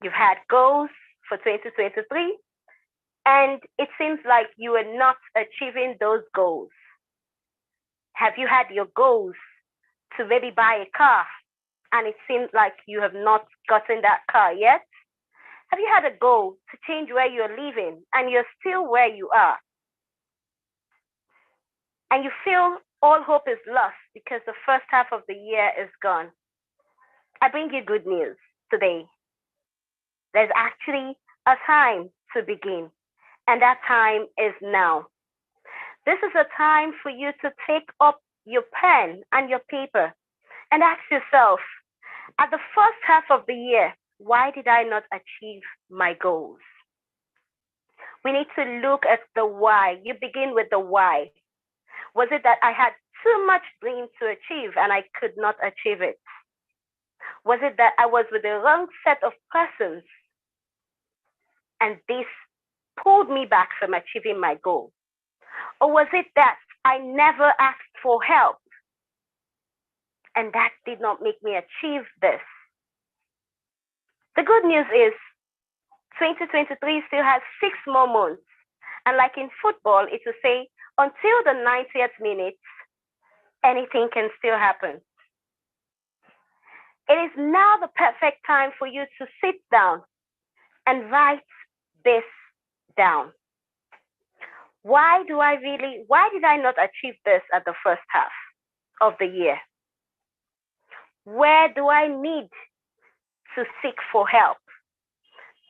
You've had goals for 2023, and it seems like you are not achieving those goals. Have you had your goals to maybe buy a car, and it seems like you have not gotten that car yet? Have you had a goal to change where you're living, and you're still where you are? And you feel all hope is lost because the first half of the year is gone. I bring you good news today. There's actually a time to begin, and that time is now. This is a time for you to take up your pen and your paper and ask yourself, at the first half of the year, why did I not achieve my goals? We need to look at the why. You begin with the why. Was it that I had too much dream to achieve and I could not achieve it? Was it that I was with the wrong set of persons and this pulled me back from achieving my goal? Or was it that I never asked for help and that did not make me achieve this? The good news is 2023 still has 6 more months. And like in football, it will say until the 90th minute, anything can still happen. It is now the perfect time for you to sit down and write this down. Why did I not achieve this at the first half of the year? Where do I need to seek for help?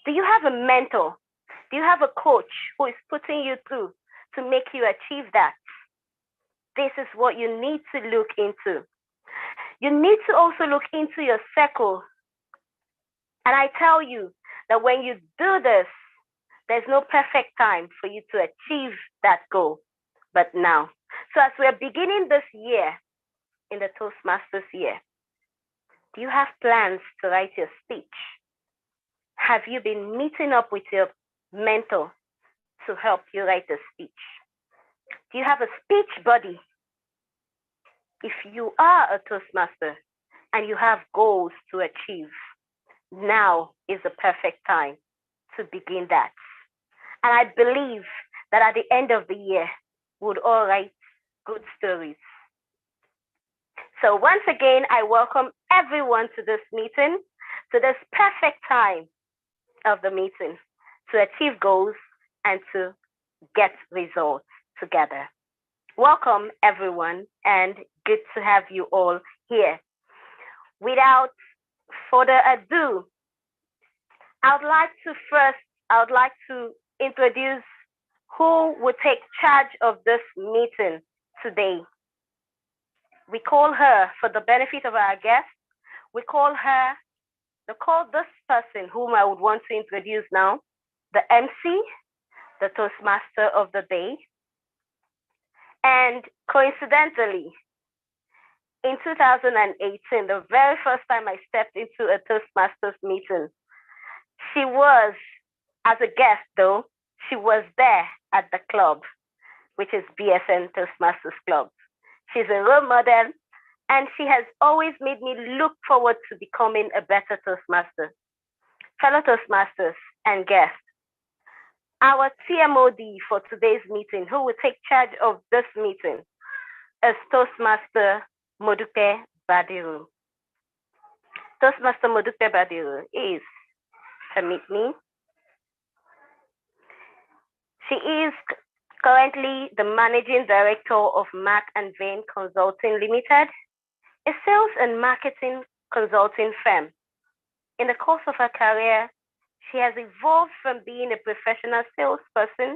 Do you have a mentor? Do you have a coach who is putting you through to make you achieve that? This is what you need to look into. You need to also look into your circle. And I tell you that when you do this, there's no perfect time for you to achieve that goal, but now. So as we're beginning this year, in the Toastmasters year, do you have plans to write your speech? Have you been meeting up with your mentor to help you write the speech? Do you have a speech buddy? If you are a Toastmaster and you have goals to achieve, now is the perfect time to begin that. And I believe that at the end of the year, we'll all write good stories. So once again, I welcome everyone to this meeting, to this perfect time of the meeting to achieve goals and to get results together. Welcome, everyone, and good to have you all here. Without further ado, I would like to introduce who will take charge of this meeting today. We call her, for the benefit of our guests, we call this person whom I would want to introduce now, the MC, the Toastmaster of the day. And coincidentally, in 2018, the very first time I stepped into a Toastmasters meeting, she was, as a guest though, she was there at the club, which is BSN Toastmasters Club. She's a role model, and she has always made me look forward to becoming a better Toastmaster. Fellow Toastmasters and guests, our TMOD for today's meeting, who will take charge of this meeting, is Toastmaster Modupe Badiru. Toastmaster Modupe Badiru is, permit me, she is currently the Managing Director of Mark and Vane Consulting Limited, a sales and marketing consulting firm. In the course of her career, she has evolved from being a professional salesperson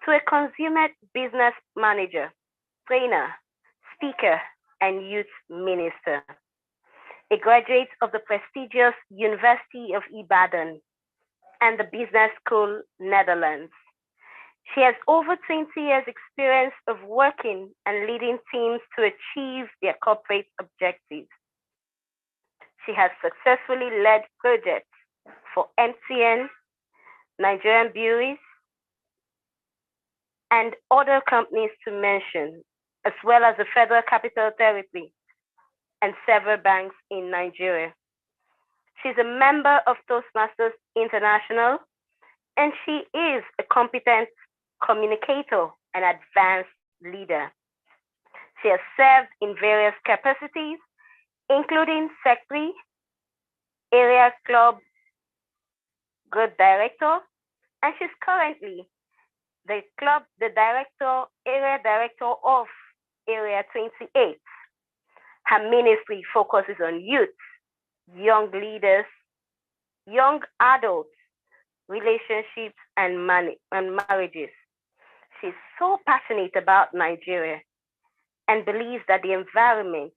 to a consumer business manager, trainer, speaker, and youth minister. A graduate of the prestigious University of Ibadan and the Business School, Netherlands. She has over 20 years experience of working and leading teams to achieve their corporate objectives. She has successfully led projects for MTN, Nigerian Breweries, and other companies to mention, as well as the Federal Capital Territory and several banks in Nigeria. She's a member of Toastmasters International, and she is a competent communicator and advanced leader. She has served in various capacities, including secretary, area club group director, and she's currently area director of Area 28. Her ministry focuses on youth, young leaders, young adults, relationships, and marriages. She's so passionate about Nigeria and believes that the environment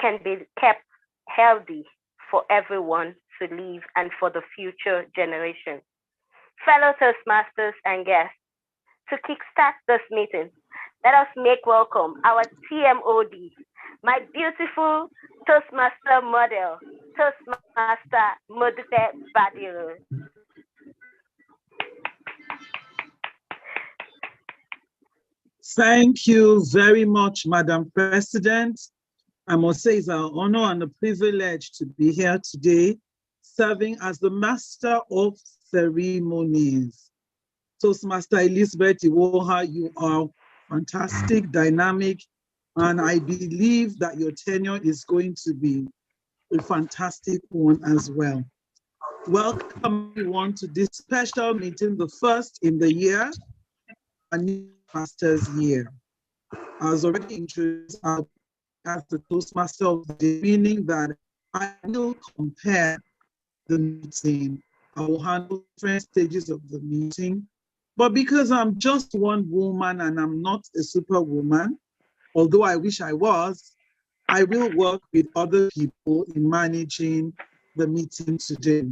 can be kept healthy for everyone to live and for the future generation. Fellow Toastmasters and guests, to kickstart this meeting, let us make welcome our TMOD, my beautiful Toastmaster model, Toastmaster Modute Badiru. Thank you very much, Madam President. I must say it's an honor and a privilege to be here today, serving as the Master of Ceremonies. Toastmaster Elizabeth Iwoha, you are fantastic, dynamic, and I believe that your tenure is going to be a fantastic one as well. Welcome everyone to this special meeting, the first in the year, a new Master's year. I was already introduced as the Toastmaster of the day, meaning that I will compare the meeting. I will handle different stages of the meeting. But because I'm just one woman and I'm not a superwoman, although I wish I was, I will work with other people in managing the meeting today.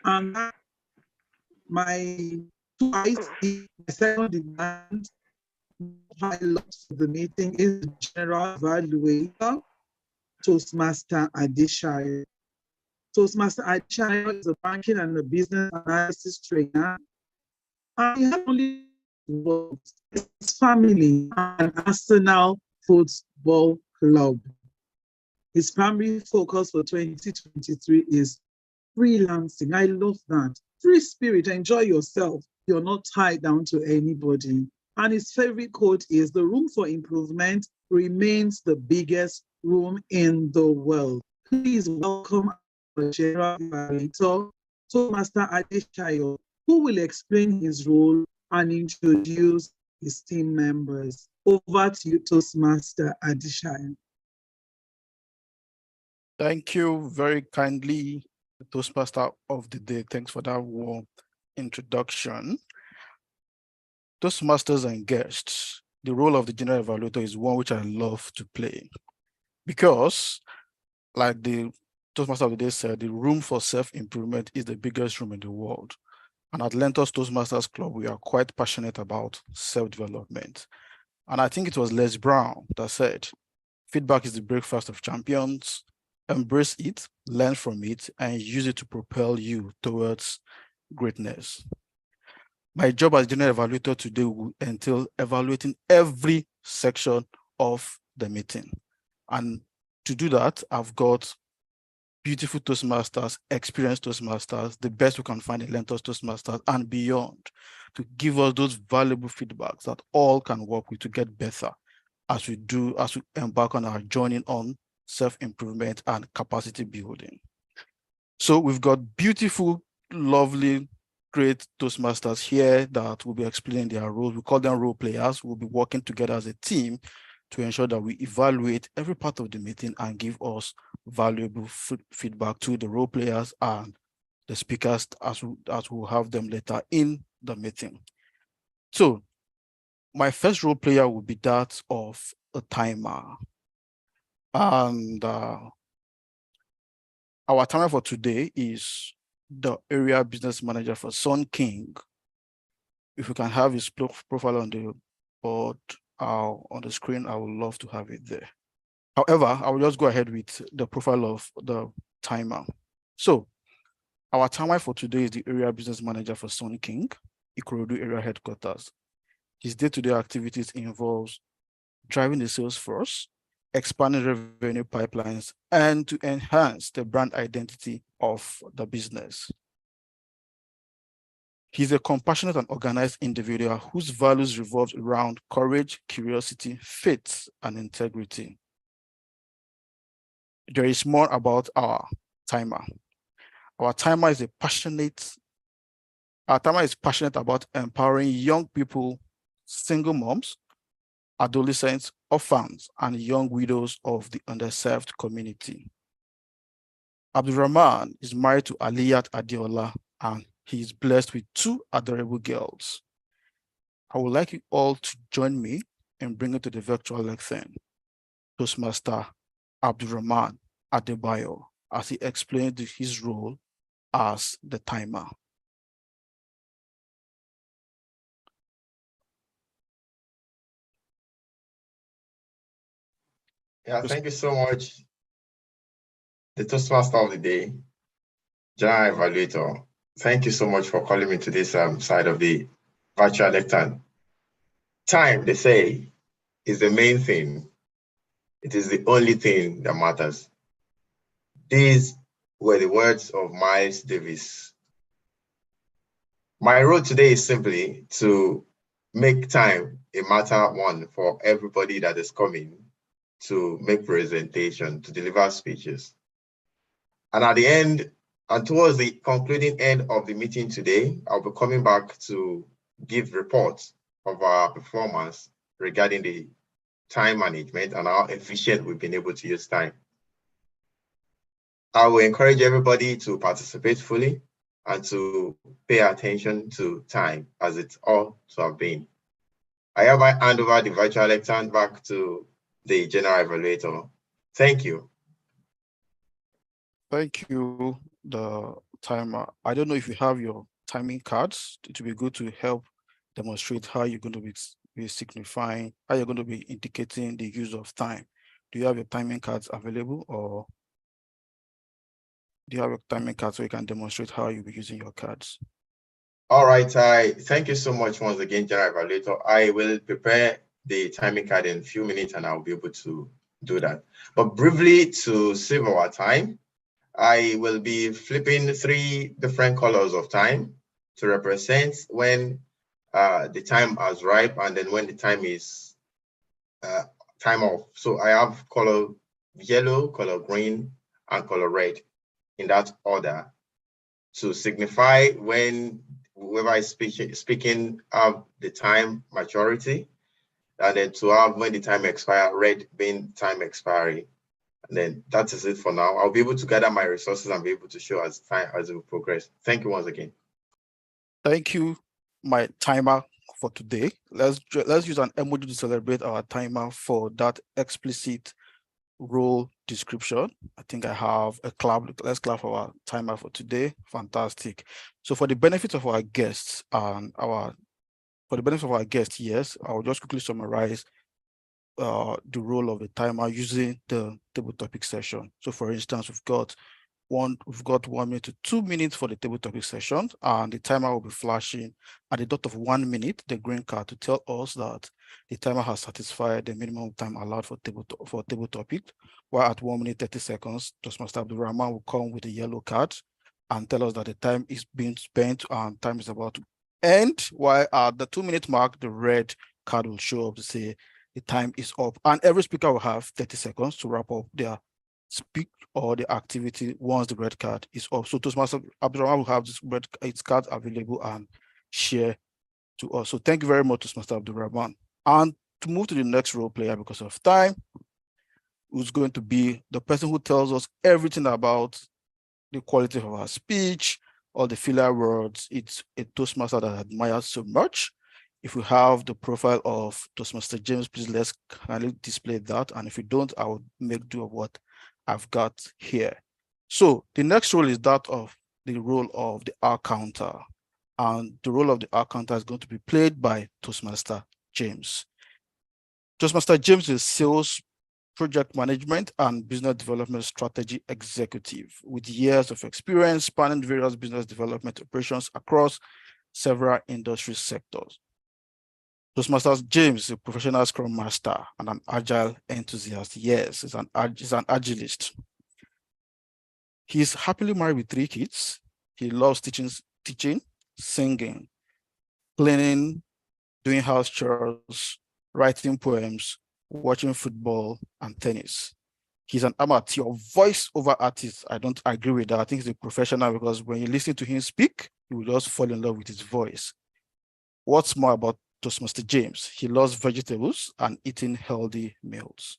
And my second demand highlight for the meeting is the general evaluator, Toastmaster Adishaya. Toastmaster Adishaya is a banking and a business analysis trainer. And he has only worked his family and Arsenal Football Club. His primary focus for 2023 is freelancing. I love that. Free spirit, enjoy yourself. You're not tied down to anybody. And his favorite quote is, "The room for improvement remains the biggest room in the world." Please welcome our general evaluator, Toastmaster Adeshayo, who will explain his role and introduce his team members. Over to you, Toastmaster Adeshayo. Thank you very kindly, the Toastmaster of the day. Thanks for that warm introduction. Toastmasters and guests, the role of the general evaluator is one which I love to play because, like the Toastmaster of the day said, the room for self-improvement is the biggest room in the world. And at LEARNTOR Toastmasters Club, we are quite passionate about self-development. And I think it was Les Brown that said, feedback is the breakfast of champions. Embrace it, learn from it, and use it to propel you towards greatness. My job as general evaluator today will entail evaluating every section of the meeting. And to do that, I've got beautiful Toastmasters, experienced Toastmasters, the best we can find in LEARNTOR Toastmasters and beyond, to give us those valuable feedbacks that all can work with to get better as we embark on our journey on self-improvement and capacity building. So we've got beautiful, lovely, great Toastmasters here that will be explaining their roles. We call them role players. We'll be working together as a team to ensure that we evaluate every part of the meeting and give us valuable feedback to the role players and the speakers as we'll have them later in the meeting. So my first role player will be that of a timer. And our timer for today is the area business manager for Sun King. If we can have his profile on the board on the screen, I would love to have it there. However, I will just go ahead with the profile of the timer. So our timer for today is the area business manager for Sun King, Ikorodu area headquarters. His day-to-day activities involves driving the sales force, expanding revenue pipelines, and to enhance the brand identity of the business. He's a compassionate and organized individual whose values revolve around courage, curiosity, faith, and integrity. There is more about our timer. Our timer is passionate about empowering young people, single moms, adolescents, orphans, and young widows of the underserved community. Abdulrahman is married to Aliyat Adeola, and he is blessed with 2 adorable girls. I would like you all to join me in bringing to the virtual lesson Toastmaster Abdulrahman Adebayo as he explained his role as the timer. Yeah, thank you so much. The Toastmaster of the day, General Evaluator. Thank you so much for calling me to this side of the virtual lectern. Time, they say, is the main thing. It is the only thing that matters. These were the words of Miles Davis. My role today is simply to make time a matter one for everybody that is coming to make presentation, to deliver speeches. And at the end, and towards the concluding end of the meeting today, I'll be coming back to give reports of our performance regarding the time management and how efficient we've been able to use time. I will encourage everybody to participate fully and to pay attention to time as it ought to have been. I hereby hand over the virtual lectern back to the General Evaluator. Thank you. Thank you, the timer. I don't know if you have your timing cards. It would be good to help demonstrate how you're going to be signifying, how you're going to be indicating the use of time. Do you have your timing cards available, or do you have your timing cards so you can demonstrate how you'll be using your cards? All right, thank you so much once again, General Evaluator. I will prepare the timing card in a few minutes and I'll be able to do that. But briefly, to save our time, I will be flipping 3 different colors of time to represent when the time has ripe and then when the time is time off. So I have color yellow, color green, and color red in that order to signify when whoever is speaking have the time maturity, and then to have when the time expire, red being time expiry. And then that is it for now. I'll be able to gather my resources and be able to show as time as we progress. Thank you once again. Thank you, my timer for today. Let's use an emoji to celebrate our timer for that explicit role description. I think I have a clap. Let's clap for our timer for today. Fantastic. So for the benefit of our guests and yes, I'll just quickly summarize the role of the timer using the table topic session. So for instance, we've got 1 minute to 2 minutes for the table topic session, and the timer will be flashing at the dot of 1 minute, the green card, to tell us that the timer has satisfied the minimum time allowed for table topic, while at 1 minute 30 seconds, Toastmaster Abdulrahman will come with a yellow card and tell us that the time is being spent and time is about to end, while at the 2 minute mark, the red card will show up to say the time is up. And every speaker will have 30 seconds to wrap up their speak or the activity once the red card is up. So Toastmaster Abdulrahman will have this its card available and share to us. So thank you very much, Toastmaster Abdulrahman. And to move to the next role player because of time, who's going to be the person who tells us everything about the quality of our speech, all the filler words. It's a Toastmaster that I admire so much. If we have the profile of Toastmaster James, please let's kindly display that. And if you don't, I will make do of what I've got here. So the next role is that of the role of the R counter. And the role of the R counter is going to be played by Toastmaster James. Toastmaster James is sales, project management, and business development strategy executive with years of experience spanning various business development operations across several industry sectors. Toastmasters James is a professional Scrum Master and an agile enthusiast. Yes, he's an agilist. He's happily married with 3 kids. He loves teaching, singing, cleaning, doing house chores, writing poems, watching football, and tennis. He's an amateur voice-over artist. I don't agree with that. I think he's a professional because when you listen to him speak, you will just fall in love with his voice. What's more about Toastmaster James? He loves vegetables and eating healthy meals.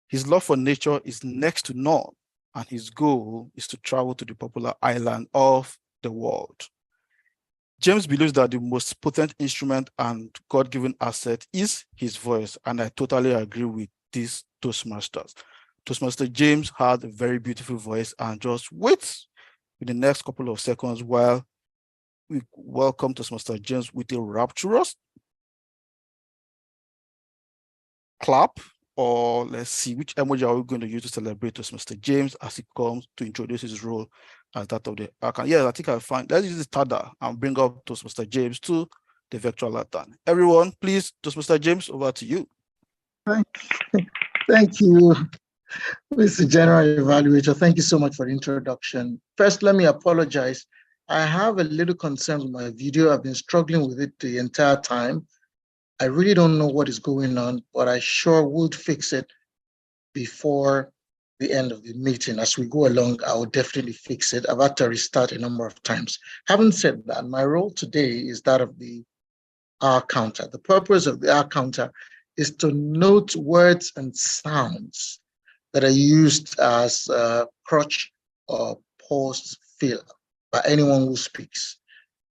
His love for nature is next to none, and his goal is to travel to the popular island of the world. James believes that the most potent instrument and God-given asset is his voice, and I totally agree with these Toastmasters. Toastmaster James had a very beautiful voice, and just wait in the next couple of seconds while we welcome Toastmaster James with a rapturous clap, or let's see, which emoji are we going to use to celebrate Toastmaster James as he comes to introduce his role as that of the Archon. Yeah, I think I'll find, let's use the Tada and bring up Toastmaster James to the virtual lantern. Everyone, please, Toastmaster James, over to you. Thank you, Mr. General Evaluator. Thank you so much for the introduction. First, let me apologize. I have a little concern with my video. I've been struggling with it the entire time. I really don't know what is going on, but I sure would fix it before the end of the meeting. As we go along, I will definitely fix it. I've had to restart a number of times. Having said that, my role today is that of the R counter. The purpose of the R counter is to note words and sounds that are used as crutch or pause filler by anyone who speaks.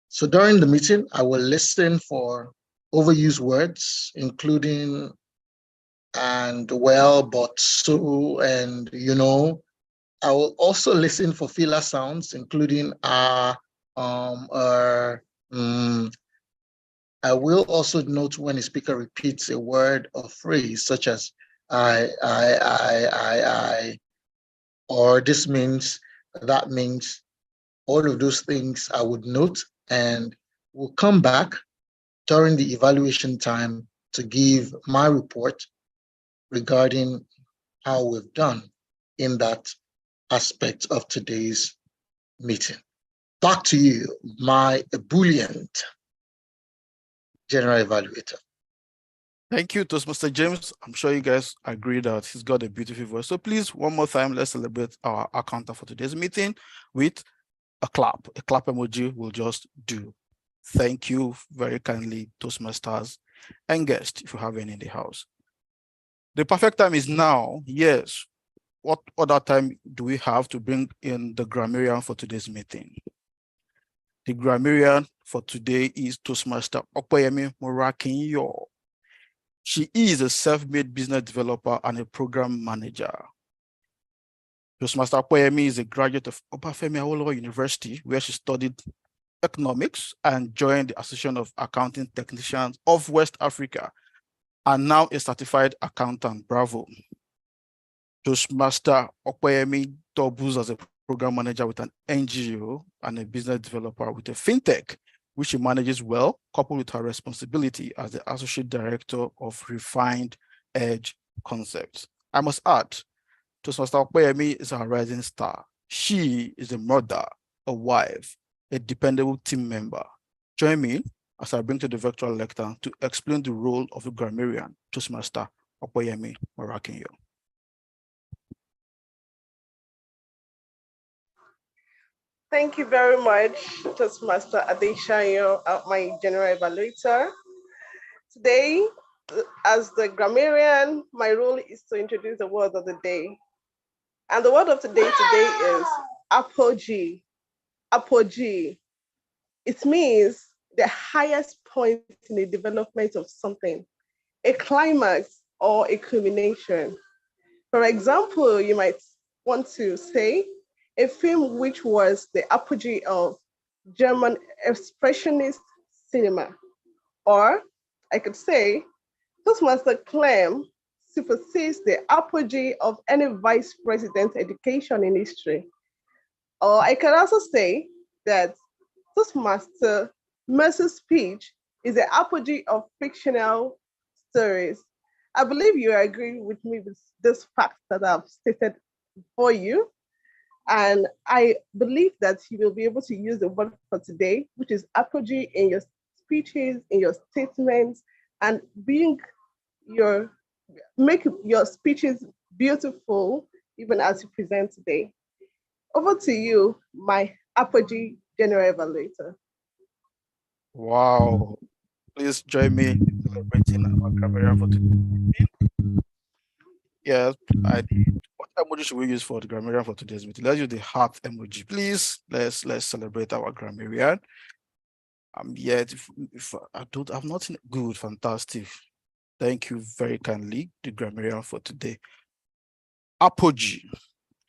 So during the meeting, I will listen for overused words, including and, well, but, so, and, you know. I will also listen for filler sounds, including I will also note when a speaker repeats a word or phrase such as I, or this means, that means. All of those things I would note, and we'll come back during the evaluation time to give my report regarding how we've done in that aspect of today's meeting. Back to you, my ebullient General Evaluator. Thank you, Toastmaster James. I'm sure you guys agree that he's got a beautiful voice. So please, one more time, let's celebrate our counter for today's meeting with a clap. A clap emoji will just do. Thank you very kindly, Toastmasters and guests, if you have any in the house. The perfect time is now. Yes. What other time do we have to bring in the grammarian for today's meeting? The grammarian for today is Toastmaster Okoyemi Morakinyo. She is a self-made business developer and a program manager. Toastmaster Okoyemi is a graduate of Obafemi Awolowo University, where she studied economics and joined the Association of Accounting Technicians of West Africa, and now a certified accountant. Bravo. Toastmaster Okoyemi doubles as a program manager with an NGO and a business developer with a fintech, which she manages well, coupled with her responsibility as the Associate Director of Refined Edge Concepts. I must add, Toastmaster Okoyemi is a rising star. She is a mother, a wife, a dependable team member. Join me as I bring to the virtual lectern to explain the role of a grammarian, Toastmaster Okoyemi Morakinyo. Thank you very much, Toastmaster Adeshayo, my General Evaluator. Today, as the grammarian, my role is to introduce the word of the day. And the word of the day today is apogee. Apogee. It means the highest point in the development of something, a climax or a culmination. For example, you might want to say a film which was the apogee of German expressionist cinema. Or I could say, Toastmaster claim supersedes the apogee of any vice president's education in history. Or I can also say that Toastmaster Mercy's speech is the apogee of fictional stories. I believe you agree with me with this fact that I've stated for you. And I believe that you will be able to use the word for today, which is apogee, in your speeches, in your statements, and make your speeches beautiful, even as you present today. Over to you, my apogee general evaluator. Wow. Please join me in celebrating our grammarian for today. Yes, what emoji should we use for the grammarian for today's meeting? Let's use the heart emoji, please. Let's celebrate our grammarian. Yet if I'm not in good, fantastic. Thank you very kindly, the grammarian for today. Apogee.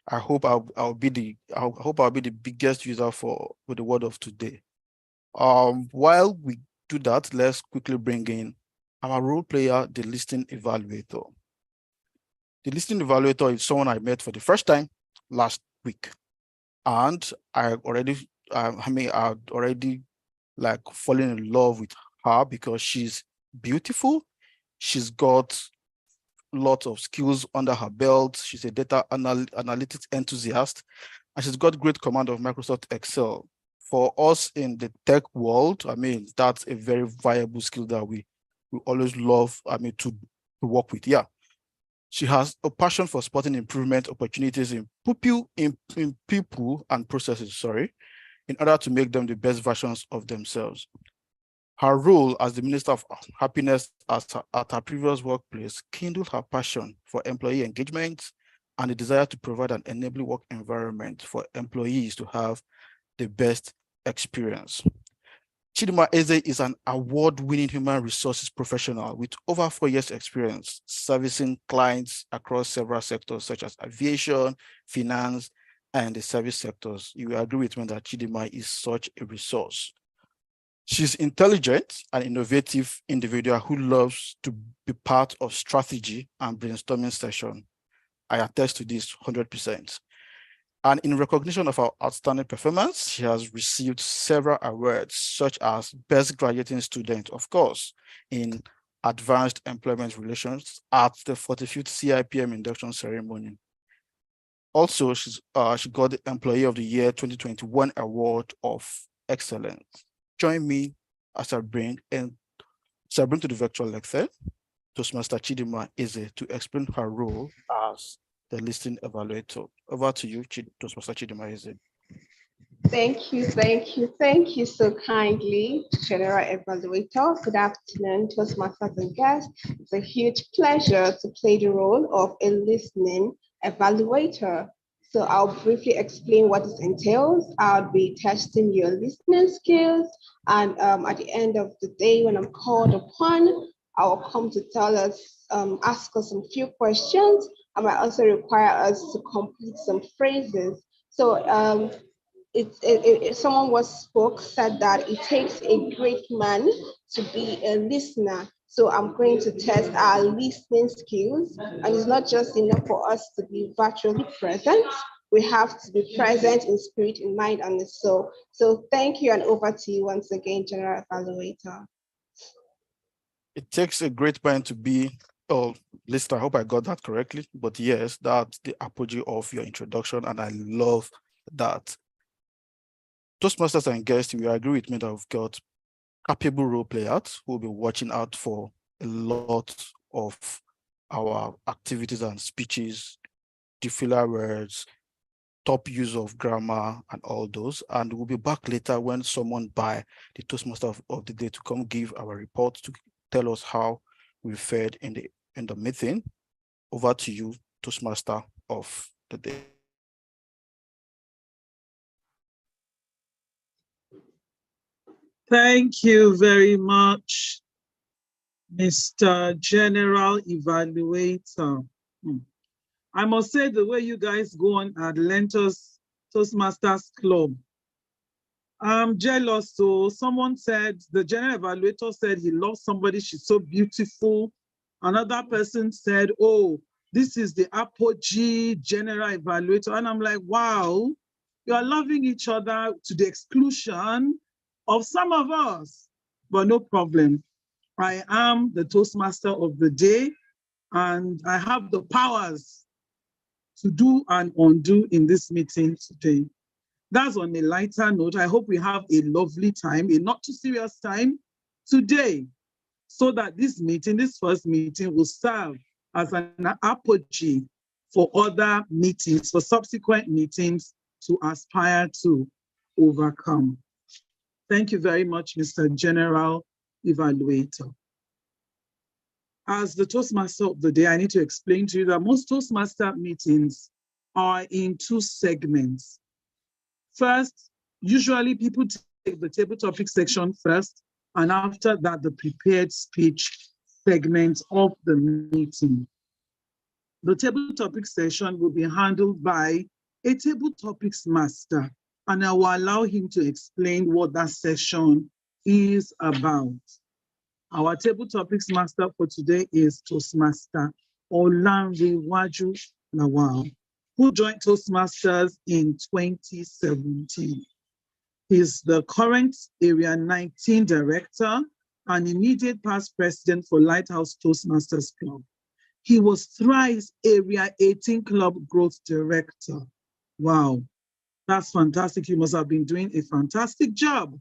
I hope I'll be the biggest user with the word of today. While we do that, let's quickly bring in our role player, the listening evaluator. The listening evaluator is someone I met for the first time last week, and I'd already like fallen in love with her because she's beautiful. She's got lots of skills under her belt. She's a data analytics enthusiast, and she's got great command of Microsoft Excel. For us in the tech world, I mean, that's a very viable skill that we always love, to work with. Yeah. She has a passion for spotting improvement opportunities in people and processes, in order to make them the best versions of themselves. Her role as the Minister of Happiness at her previous workplace kindled her passion for employee engagement and the desire to provide an enabling work environment for employees to have the best experience. Chidima Eze is an award-winning human resources professional with over 4 years experience servicing clients across several sectors such as aviation, finance, and the service sectors. You will agree with me that Chidima is such a resource. She's intelligent and innovative individual who loves to be part of strategy and brainstorming session. I attest to this 100%. And in recognition of her outstanding performance, she has received several awards, such as Best Graduating Student, of course, in Advanced Employment Relations at the 45th CIPM induction ceremony. Also, she got the Employee of the Year 2021 Award of Excellence. Join me as I bring to the virtual lecture Toastmaster Chidima Eze to explain her role as the listening evaluator. Over to you, Toastmaster Chidima Eze. Thank you so kindly, General Evaluator. Good afternoon, Toastmasters and guests. It's a huge pleasure to play the role of a listening evaluator. So I'll briefly explain what this entails. I'll be testing your listening skills, and at the end of the day, when I'm called upon, I'll come to ask us some few questions. I might also require us to complete some phrases. So someone said that it takes a great man to be a listener. So I'm going to test our listening skills, and it's not just enough for us to be virtually present. We have to be present in spirit, in mind, and in soul. So thank you, and over to you once again, General Evaluator. It takes a great man to be listener. I hope I got that correctly. But yes, that's the apogee of your introduction, and I love that. Toastmasters and guests, you will agree with me that we've got capable role players who will be watching out for a lot of our activities and speeches, the filler words, top use of grammar, and all those. And we'll be back later when someone by the Toastmaster of the day to come give our report to tell us how we fared in the meeting. Over to you, Toastmaster of the day. Thank you very much, Mr. General Evaluator. I must say the way you guys go on at LEARNTOR Toastmasters Club, I'm jealous. So someone said, the General Evaluator said he loves somebody, she's so beautiful. Another person said, oh, this is the apogee General Evaluator. And I'm like, wow, you are loving each other to the exclusion of some of us. but no problem. I am the Toastmaster of the day, and I have the powers to do and undo in this meeting today. That's on a lighter note. I hope we have a lovely time, a not too serious time today, so that this meeting, this first meeting, will serve as an apogee for other meetings, for subsequent meetings to aspire to overcome. Thank you very much, Mr. General Evaluator. As the Toastmaster of the day, I need to explain to you that most Toastmaster meetings are in two segments. First, usually people take the table topic section first, and after that, the prepared speech segment of the meeting. The table topic session will be handled by a table topics master, and I will allow him to explain what that session is about. Our table topics master for today is Toastmaster Olanrewaju Lawal, who joined Toastmasters in 2017. He's the current Area 19 Director and immediate past President for Lighthouse Toastmasters Club. He was thrice Area 18 Club Growth Director. Wow, that's fantastic. You must have been doing a fantastic job.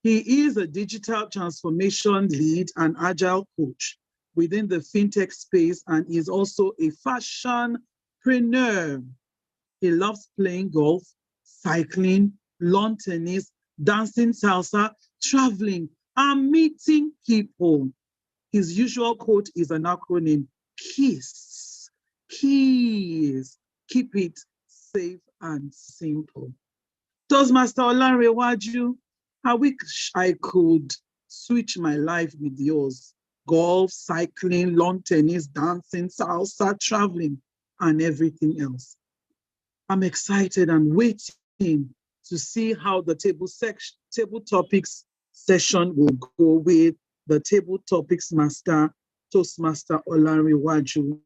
He is a digital transformation lead and agile coach within the fintech space, and is also a fashionpreneur. He loves playing golf, cycling, lawn tennis, dancing salsa, traveling, and meeting people. His usual quote is an acronym: KISS. KISS. Keep it safe and simple. Toastmaster Olanrewaju, I wish I could switch my life with yours. Golf, cycling, lawn tennis, dancing, salsa, traveling, and everything else. I'm excited and waiting to see how the table topics session will go with the table topics master, Toastmaster Olanrewaju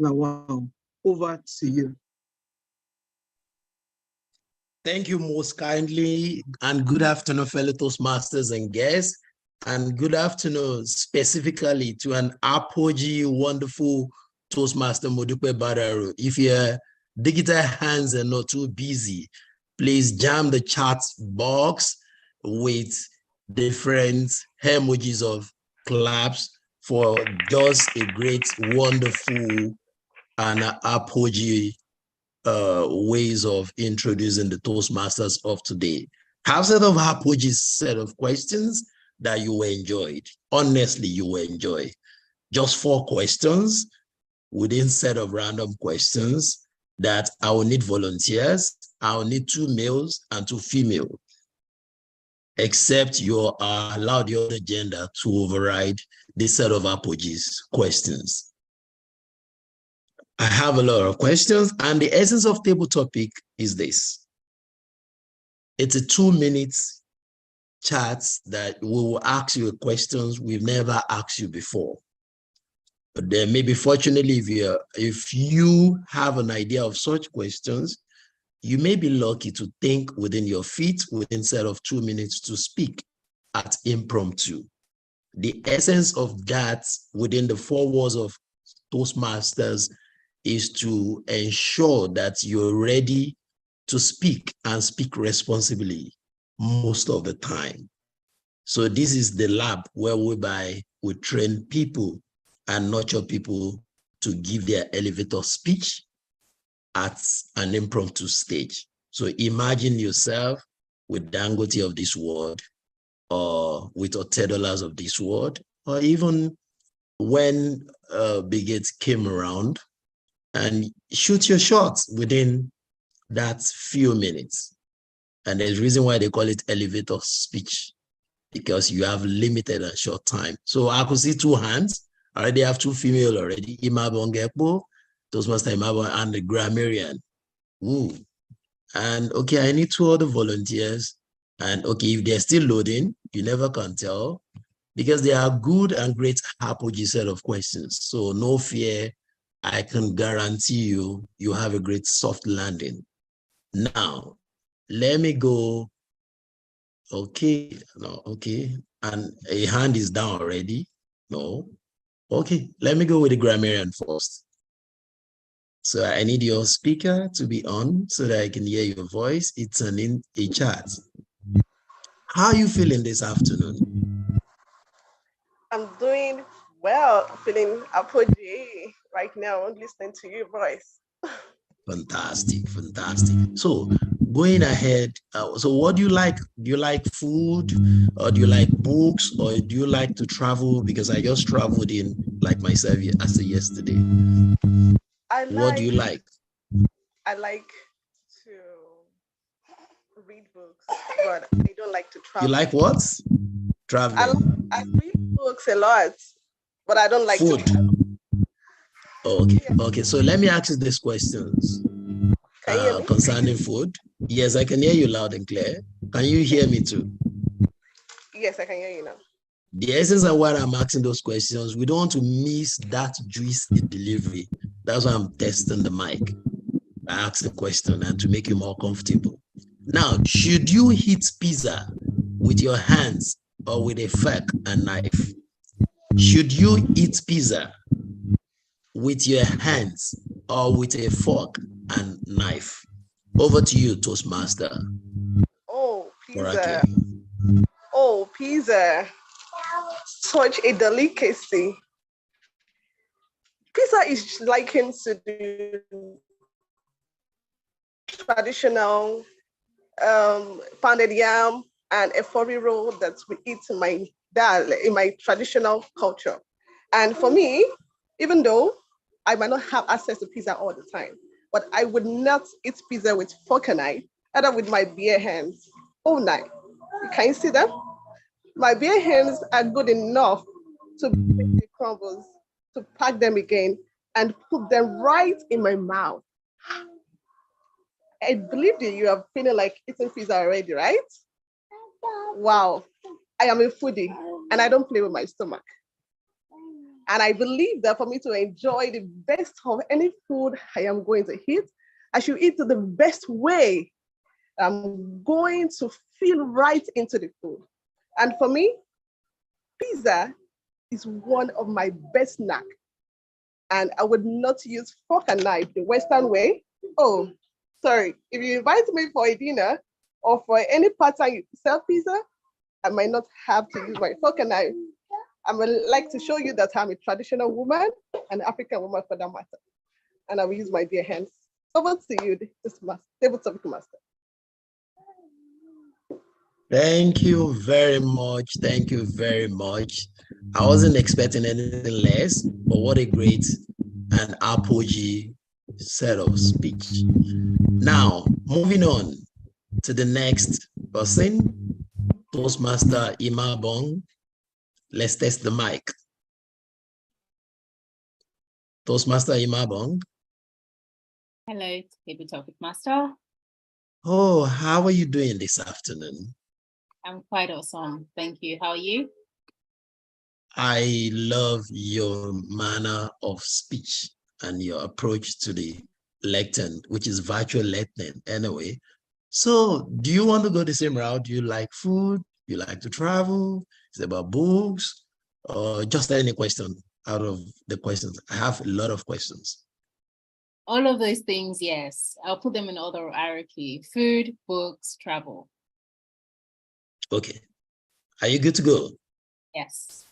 Lawal. Over to you. Thank you most kindly, and good afternoon, fellow Toastmasters and guests, and good afternoon specifically to an apogee, wonderful Toastmaster Modupe Badaru. If your digital hands are not too busy, please jam the chat box with different emojis of claps for just a great, wonderful, and apogee ways of introducing the Toastmasters of today. Have set of apologies, set of questions that you enjoyed. Honestly, you will enjoy. Just 4 questions within set of random questions that I will need volunteers. I will need 2 males and 2 female, except you are allowed the other gender to override this set of apologies questions. I have a lot of questions, and the essence of table topic is this. It's a 2-minute chat that we will ask you questions we've never asked you before. But then maybe fortunately, if you have an idea of such questions, you may be lucky to think within your feet within set of 2 minutes to speak at impromptu. The essence of that within the 4 walls of Toastmasters is to ensure that you're ready to speak and speak responsibly most of the time. So this is the lab whereby we train people and nurture people to give their elevator speech at an impromptu stage. So imagine yourself with Dangote of this world, or with Otedolas of this world, or even when Bill Gates came around, and shoot your shots within that few minutes. And there's a reason why they call it elevator speech, because you have limited and short time. So I could see 2 hands. I already have 2 female already. Imabo Ngekbo, Toastmaster Imabo, and the grammarian. Ooh. And okay, I need 2 other volunteers. And okay, if they're still loading, you never can tell, because they are good and great apogee set of questions. So no fear. I can guarantee you have a great soft landing. Now, let me go Okay, no, okay. And a hand is down already. No. Okay, let me go with the grammarian first. So I need your speaker to be on so that I can hear your voice. It's in a chat. How are you feeling this afternoon? I'm doing well, feeling apogee right now, listening to your voice. Fantastic, fantastic. So going ahead, so what do you like? Do you like food, or do you like books, or do you like to travel? Because I just traveled in, like myself, as yesterday. What do you like? I like to read books, but I don't like to travel. You like what? Traveling. I read books a lot, but I don't like food. To travel. Okay, okay. So let me ask you these questions concerning food. Yes, I can hear you loud and clear. Can you hear me too? Yes, I can hear you now. The essence of why I'm asking those questions, we don't want to miss that juicy delivery. That's why I'm testing the mic. I ask a question and to make you more comfortable. Now, should you eat pizza with your hands or with a fork and knife? Should you eat pizza with your hands or with a fork and knife? Over to you, Toastmaster. Oh, pizza. Oh, pizza. Such a delicacy. Pizza is likened to the traditional pounded yam and a efori roll that we eat in my traditional culture. And for me, even though I might not have access to pizza all the time, but I would not eat pizza with fork and knife, either with my bare hands all night. Can you see that? My bare hands are good enough to break the crumbles, to pack them again, and put them right in my mouth. I believe that you are feeling like eating pizza already, right? Wow. I am a foodie and I don't play with my stomach. And I believe that for me to enjoy the best of any food I am going to eat, I should eat the best way. I'm going to feel right into the food. And for me, pizza is one of my best snacks. And I would not use fork and knife the Western way. Oh, sorry. If you invite me for a dinner or for any part-time you sell pizza, I might not have to use my fork and knife. I would like to show you that I'm a traditional woman, an African woman for that matter. And I will use my bare hands. Over to you, this table topic master. Thank you very much. Thank you very much. I wasn't expecting anything less, but what a great and apogee set of speech. Now, moving on to the next person, Toastmaster Imabong. Let's test the mic. Toastmaster Imabong. Hello, table topic master. Oh, how are you doing this afternoon? I'm quite awesome. Thank you. How are you? I love your manner of speech and your approach to the lectern, which is virtual lectern anyway. So do you want to go the same route? Do you like food? You like to travel? Is it about books? Or just any question out of the questions? I have a lot of questions. All of those things, yes. I'll put them in order of hierarchy. Food, books, travel. Okay. Are you good to go? Yes.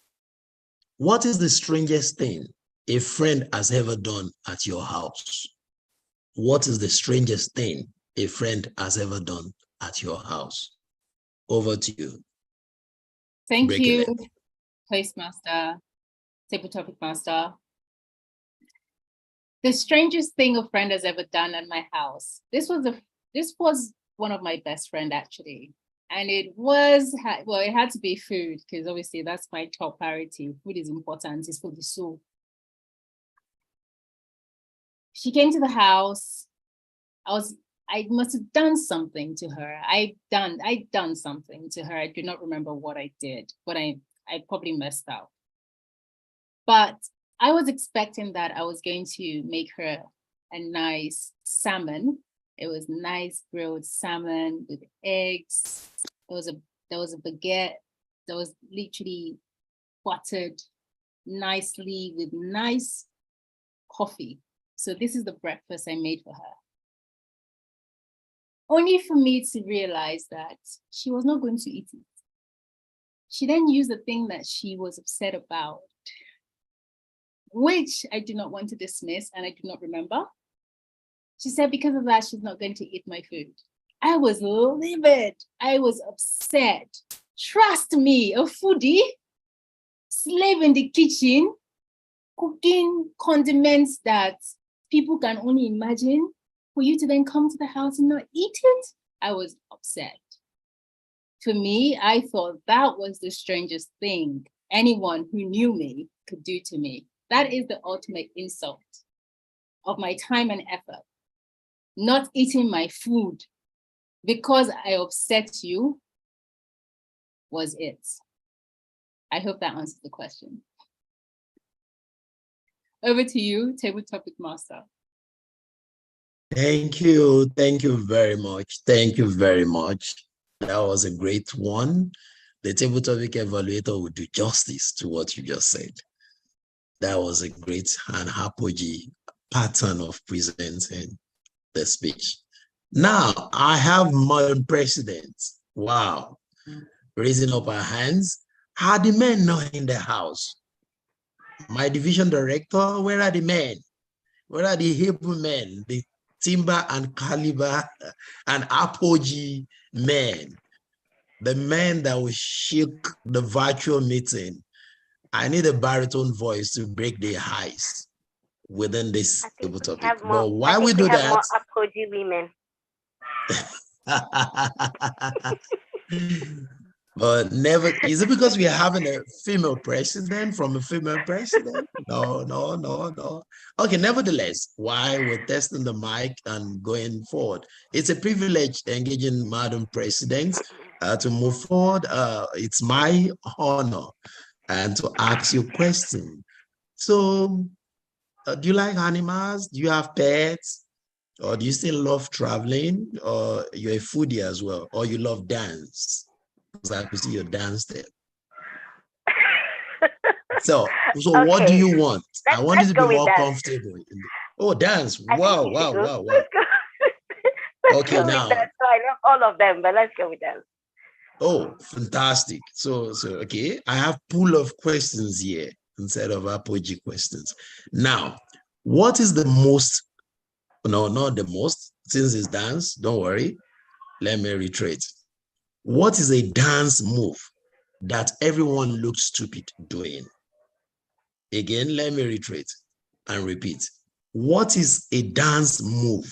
What is the strangest thing a friend has ever done at your house? What is the strangest thing a friend has ever done at your house? Over to you. Thank you, Toastmaster, table topic master. The strangest thing a friend has ever done at my house. This was one of my best friends actually. And it had to be food because obviously that's my top priority. Food is important, it's for the soul. She came to the house. I must have done something to her. I'd done something to her. I do not remember what I did, but I probably messed up. But I was expecting that I was going to make her a nice salmon. It was nice grilled salmon with eggs. It was a There was a baguette that was literally buttered nicely with nice coffee. So this is the breakfast I made for her. Only for me to realize that she was not going to eat it. She then used the thing that she was upset about, which I do not want to dismiss and I do not remember. She said because of that, she's not going to eat my food. I was livid. I was upset. Trust me, a foodie, slave in the kitchen, cooking condiments that people can only imagine, for you to then come to the house and not eat it, I was upset. For me, I thought that was the strangest thing anyone who knew me could do to me. That is the ultimate insult of my time and effort. Not eating my food because I upset you was it. I hope that answers the question. Over to you, table topic master. Thank you. Thank you very much. Thank you very much. That was a great one. The table topic evaluator would do justice to what you just said. That was a great and apogee pattern of presenting the speech. Now, I have Madam President. Wow. Raising up our hands. Are the men not in the house? My division director, where are the men? Where are the Hebrew men? The timber and caliber and apogee men, the men that will shake the virtual meeting. I need a baritone voice to break the ice within this table topic. But why we do that? More apogee women. But never, is it because we are having a female president from a female president? No. Okay, nevertheless, while we're testing the mic and going forward, it's a privilege engaging Madam President to move forward. It's my honor and to ask you a question. So, do you like animals? Do you have pets? Or do you still love traveling? Or you're a foodie as well? Or you love dance? I could see your dance there. So okay. What do you want? I want you to be more comfortable. Oh, dance. Wow. Okay, now. So I love all of them, but let's go with dance. Oh, fantastic. So okay. I have a pool of questions here instead of apogee questions. Now, what is the most, no, not the most, since it's dance, don't worry. Let me reiterate. What is a dance move that everyone looks stupid doing? Again, let me reiterate and repeat. What is a dance move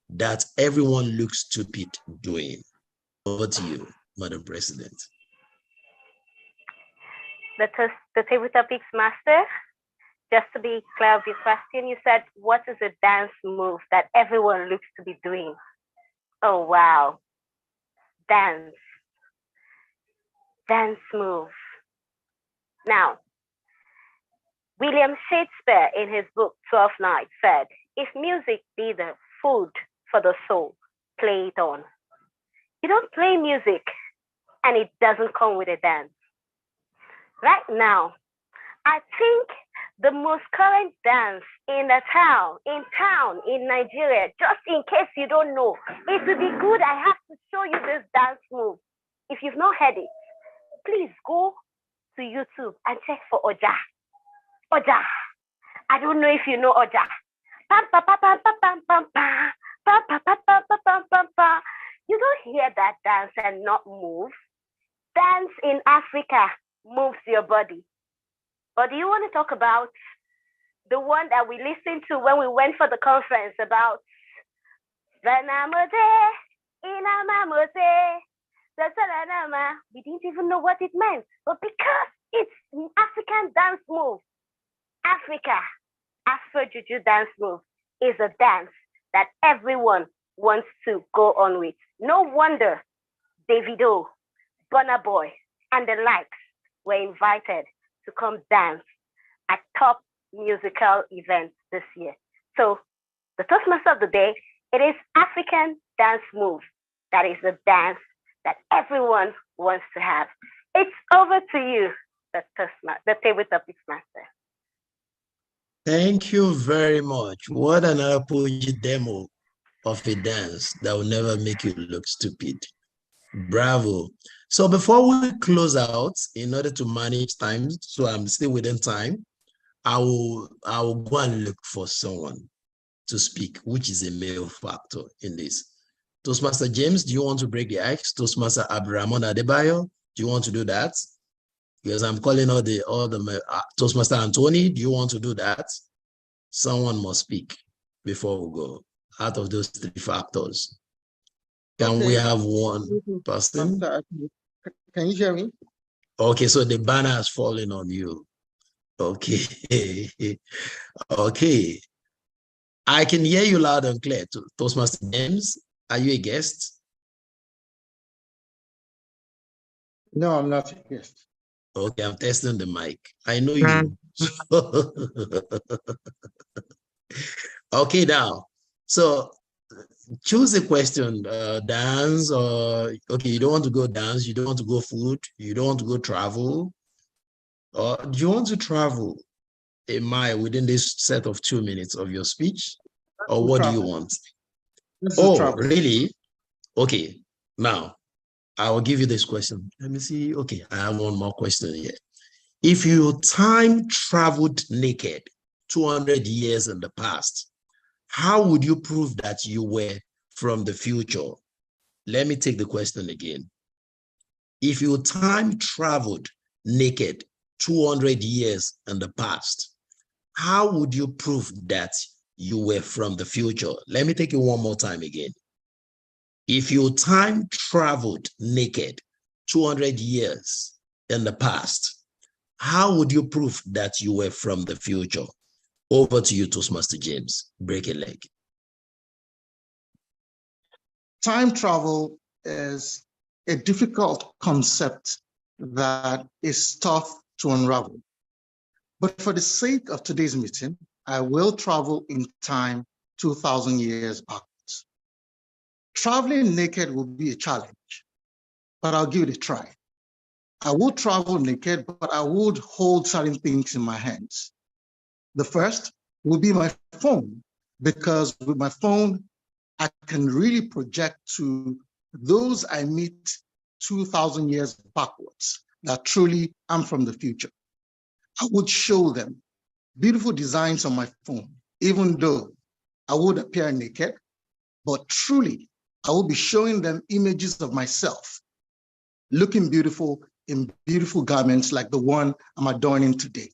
that everyone looks stupid doing? Over to you, Madam President. The table topics master, just to be clear of your question, you said, what is a dance move that everyone looks to be doing? Oh, wow. Dance move. Now, William Shakespeare in his book 12 Nights said, if music be the food for the soul, play it on. You don't play music and it doesn't come with a dance. Right now, I think the most current dance in Nigeria, just in case you don't know, it would be good. I have to show you this dance move. If you've not heard it, please go to YouTube and check for Oja. Oja. I don't know if you know Oja. You don't hear that dance and not move. Dance in Africa moves your body. Or do you want to talk about the one that we listened to when we went for the conference about we didn't even know what it meant, but because it's an African dance move, Afro Juju dance move is a dance that everyone wants to go on with. No wonder Davido, Burna Boy, and the likes were invited to come dance at top musical events this year. So the Toastmaster of the day, it is African dance move. That is the dance that everyone wants to have. It's over to you, the table topics master. Thank you very much. What an RPG demo of a dance that will never make you look stupid. Bravo. So before we close out, in order to manage time, so I'm still within time, I will go and look for someone to speak, which is a male factor in this. Toastmaster James, do you want to break the ice? Toastmaster Abdurrahman Adebayo, do you want to do that? Because I'm calling all the Toastmaster Anthony, do you want to do that? Someone must speak before we go. Out of those three factors, can we have one person? Can you hear me? Okay, so the banner has fallen on you. Okay. Okay. I can hear you loud and clear. Toastmaster James, are you a guest? No, I'm not a guest. Okay, I'm testing the mic. I know you. Okay, now. So choose a question, dance, or okay, you don't want to go dance, you don't want to go food, you don't want to go travel, or do you want to travel a mile within this set of 2 minutes of your speech, or what do you want? Oh, really? Okay, now I will give you this question. Let me see. Okay, I have one more question here. If you time traveled naked 200 years in the past, how would you prove that you were from the future? Let me take the question again. If you time traveled naked 200 years in the past, how would you prove that you were from the future? Let me take it one more time again. If you time traveled naked 200 years in the past, how would you prove that you were from the future? Over to you, Toastmaster James. Break a leg. Time travel is a difficult concept that is tough to unravel. But for the sake of today's meeting, I will travel in time 2,000 years backwards. Traveling naked will be a challenge, but I'll give it a try. I will travel naked, but I would hold certain things in my hands. The first will be my phone, because with my phone, I can really project to those I meet 2,000 years backwards that truly I'm from the future. I would show them beautiful designs on my phone, even though I would appear naked, but truly I will be showing them images of myself looking beautiful in beautiful garments like the one I'm adorning today.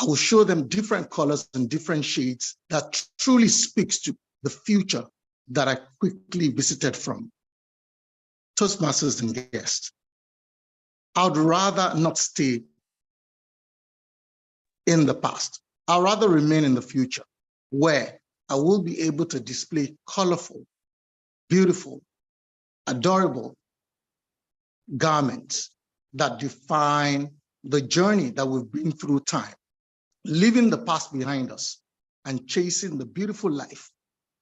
I will show them different colors and different shades that truly speaks to the future that I quickly visited from. Toastmasters and guests, I'd rather not stay in the past. I'd rather remain in the future, where I will be able to display colorful, beautiful, adorable garments that define the journey that we've been through time, leaving the past behind us and chasing the beautiful life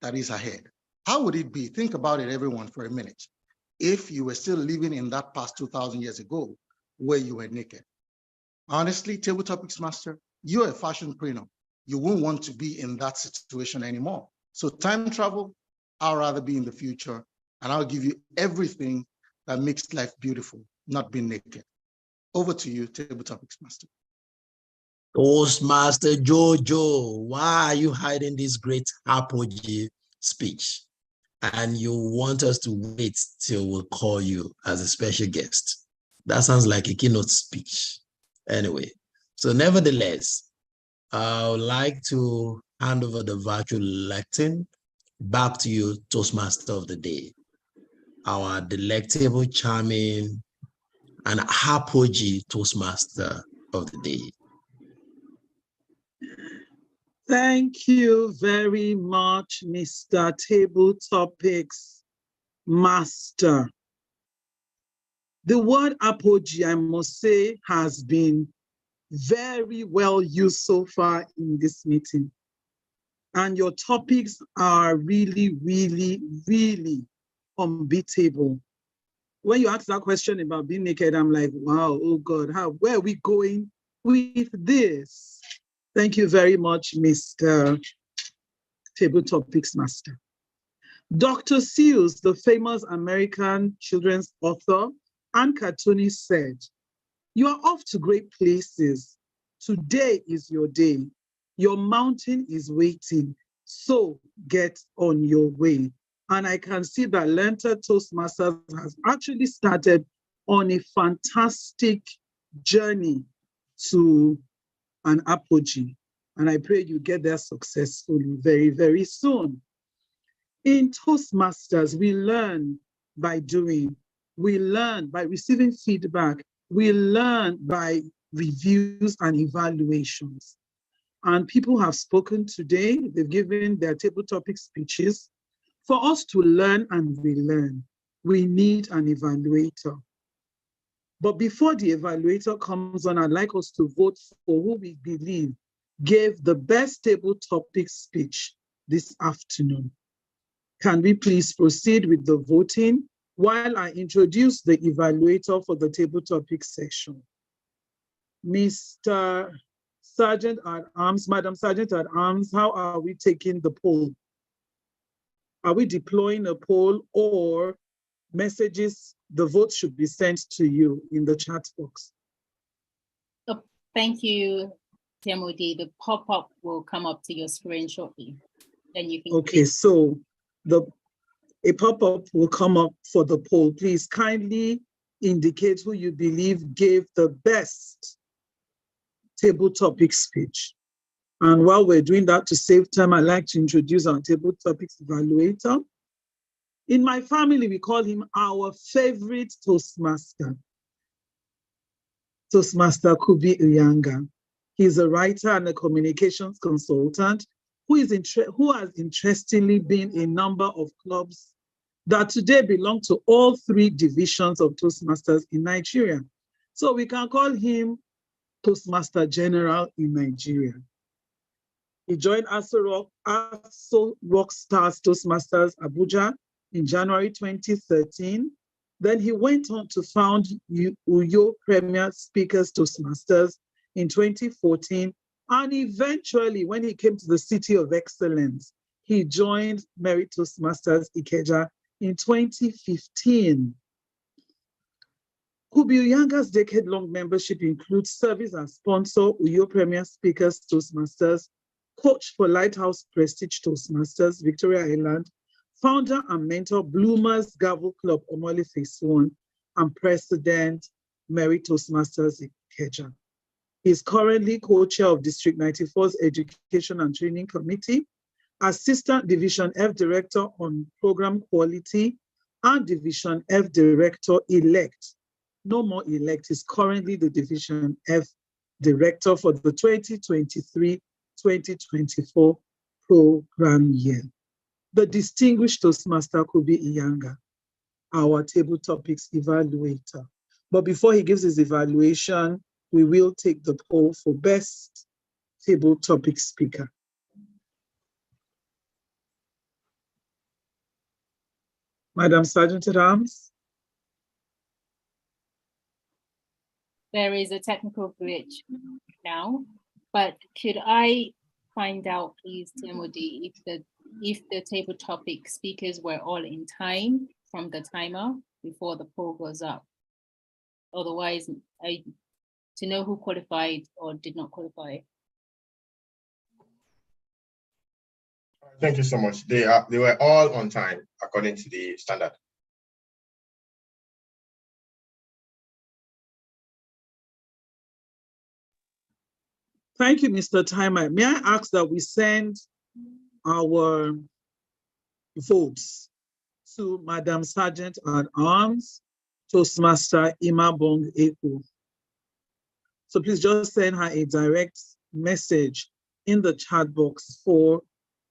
that is ahead. How would it be? Think about it, everyone, for a minute. If you were still living in that past 2,000 years ago, where you were naked. Honestly, Table Topics Master, you're a fashionpreneur. You won't want to be in that situation anymore. So time travel, I'd rather be in the future, and I'll give you everything that makes life beautiful, not being naked. Over to you, Table Topics Master. Toastmaster Jojo, why are you hiding this great apogee speech? And you want us to wait till we'll call you as a special guest? That sounds like a keynote speech. Anyway, so nevertheless, I would like to hand over the virtual lectern back to you, Toastmaster of the day, our delectable, charming, and apogee Toastmaster of the day. Thank you very much, Mr. Table Topics Master. The word apogee, I must say, has been very well used so far in this meeting. And your topics are really, really, really unbeatable. when you ask that question about being naked, I'm like, wow, oh God, where are we going with this? Thank you very much, Mr. Table Topics Master. Dr. Seuss, the famous American children's author and cartoonist, said, "You are off to great places. Today is your day. Your mountain is waiting. So get on your way." And I can see that LEARNTOR Toastmasters has actually started on a fantastic journey to an apogee. And I pray you get there successfully very, very soon. In Toastmasters, we learn by doing. We learn by receiving feedback. We learn by reviews and evaluations. And people have spoken today. They've given their table topic speeches. For us to learn and relearn, we need an evaluator. But before the evaluator comes on, I'd like us to vote for who we believe gave the best table topic speech this afternoon. Can we please proceed with the voting while I introduce the evaluator for the table topic session? Mr. Sergeant at Arms, Madam Sergeant at Arms, how are we taking the poll? Are we deploying a poll or messages? The vote should be sent to you in the chat box. Oh, thank you, TMOD. The pop-up will come up to your screen shortly. Then you can. Okay, so a pop-up will come up for the poll. Please kindly indicate who you believe gave the best table topic speech. And while we're doing that, to save time, I'd like to introduce our table topics evaluator. In my family, we call him our favorite Toastmaster, Toastmaster Kubi Uyanga. He's a writer and a communications consultant who has interestingly been in a number of clubs that today belong to all 3 divisions of Toastmasters in Nigeria. So we can call him Toastmaster General in Nigeria. He joined Aso Rock Stars Toastmasters Abuja in January 2013. Then he went on to found Uyo Premier Speakers Toastmasters in 2014. And eventually, when he came to the City of Excellence, he joined Merit Toastmasters Ikeja in 2015. Kubi Uyanga's decade-long membership includes service as sponsor, Uyo Premier Speakers Toastmasters, coach for Lighthouse Prestige Toastmasters, Victoria Island, founder and mentor, Bloomers Gavel Club, Omole Phase 1, and president, Merit Toastmasters Ikeja. He is currently co-chair of District 94's Education and Training Committee, Assistant Division F Director on Program Quality, and Division F Director-elect. No more elect, is currently the Division F Director for the 2023-2024 program year. The distinguished Toastmaster Kubi Uyanga, our table topics evaluator. But before he gives his evaluation, we will take the poll for best table topic speaker. Madam Sergeant at Arms. There is a technical glitch now, but could I find out, please, TMOD, if the table topic speakers were all in time from the timer before the poll goes up? Otherwise, to know who qualified or did not qualify. Thank you so much. They were all on time according to the standard. Thank you, Mr. Timer. May I ask that we send our votes to Madam Sergeant at Arms, Toastmaster Imabong Eko. So please just send her a direct message in the chat box for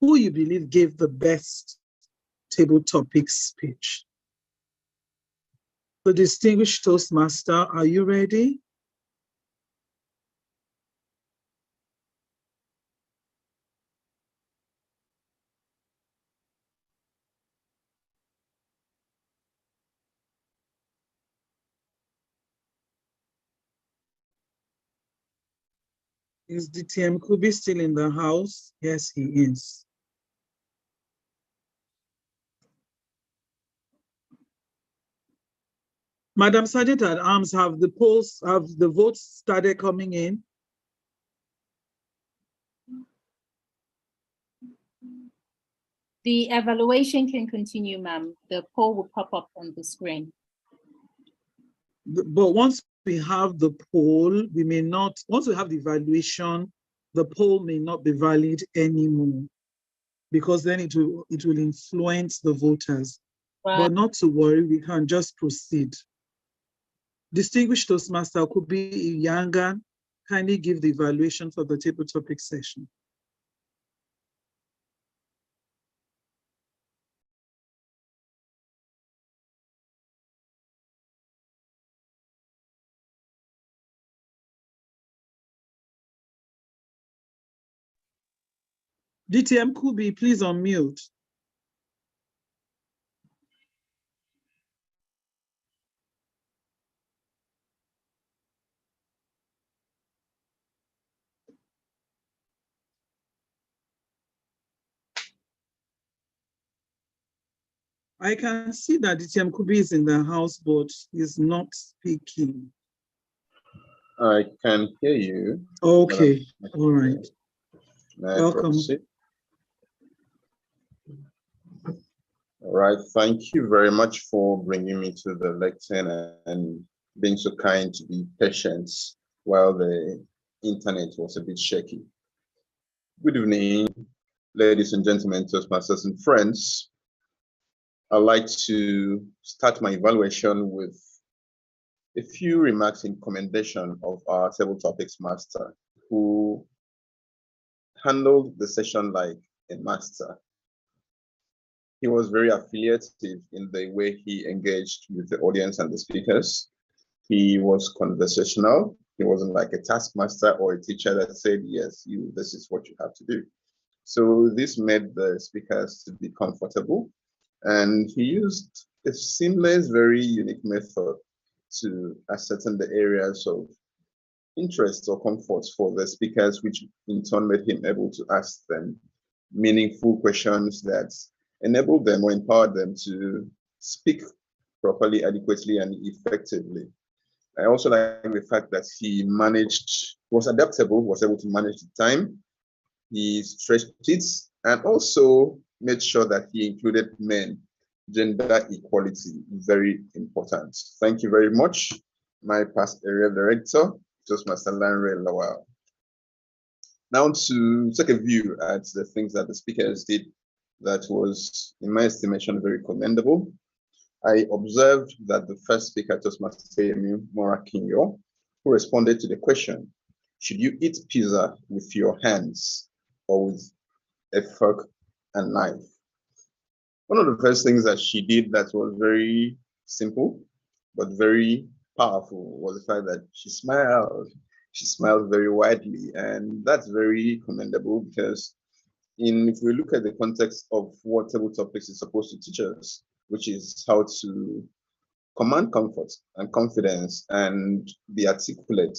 who you believe gave the best table topic speech. The distinguished Toastmaster, are you ready? Is DTM Kubi still in the house? Yes, he is. Madam Sergeant at Arms, have the votes started coming in? The evaluation can continue, ma'am. The poll will pop up on the screen. But once we have the poll, we may not, once we have the evaluation, the poll may not be valid anymore, because then it will influence the voters. Right. But not to worry, we can just proceed. Distinguished Toastmaster Kubi Yangan, kindly give the evaluation for the table topic session. DTM Kubi, please unmute. I can see that DTM Kubi is in the house, but he's not speaking. I can hear you. Okay, all right. Welcome. All right, thank you very much for bringing me to the lectern and being so kind to be patient while the internet was a bit shaky. Good evening, ladies and gentlemen, Toastmasters and friends. I'd like to start my evaluation with a few remarks in commendation of our table topics master, who handled the session like a master. He was very affiliative in the way he engaged with the audience and the speakers. He was conversational. He wasn't like a taskmaster or a teacher that said, yes, this is what you have to do. So this made the speakers to be comfortable. And he used a seamless, very unique method to ascertain the areas of interest or comfort for the speakers, which in turn made him able to ask them meaningful questions that enabled them or empowered them to speak properly, adequately, and effectively. I also like the fact that he was adaptable, was able to manage the time. He stretched it and also made sure that he included men. Gender equality, very important. Thank you very much, my past area director, Toastmaster Lanre Lawal. Now to take a view at the things that the speakers did that was, in my estimation, very commendable. I observed that the first speaker, Toastmaster Morakinyo, who responded to the question, should you eat pizza with your hands or with a fork and knife? One of the first things that she did that was very simple, but very powerful, was the fact that she smiled. She smiled very widely, and that's very commendable because if we look at the context of what table topics is supposed to teach us, which is how to command comfort and confidence and be articulate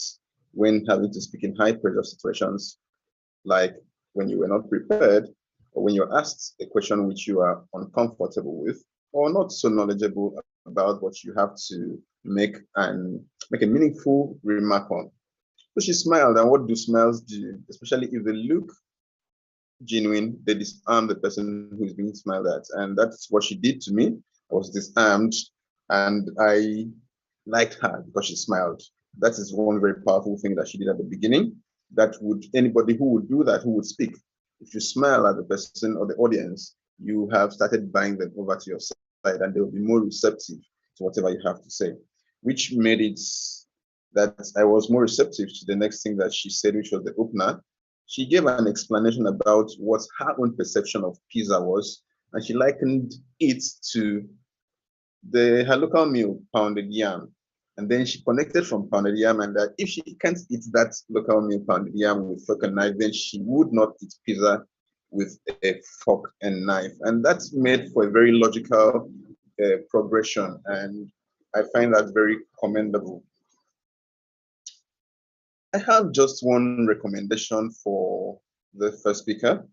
when having to speak in high pressure situations, like when you were not prepared, or when you're asked a question which you are uncomfortable with, or not so knowledgeable about what you have to make a meaningful remark on. So she smiled, and what do smiles do? Especially if they look genuine, they disarm the person who is being smiled at. And that's what she did to me. I was disarmed, and I liked her because she smiled. That is one very powerful thing that she did at the beginning. That would, anybody who would do that, who would speak, if you smile at the person or the audience, you have started buying them over to your side, and they will be more receptive to whatever you have to say, which made it that I was more receptive to the next thing that she said, which was the opener. She gave an explanation about what her own perception of pizza was, and she likened it to her local meal, pounded yam. And then she connected from pounded yam, and that if she can't eat that local meal, pounded yam, with fork and knife, then she would not eat pizza with a fork and knife. And that's made for a very logical progression, and I find that very commendable. I have just one recommendation for the first speaker,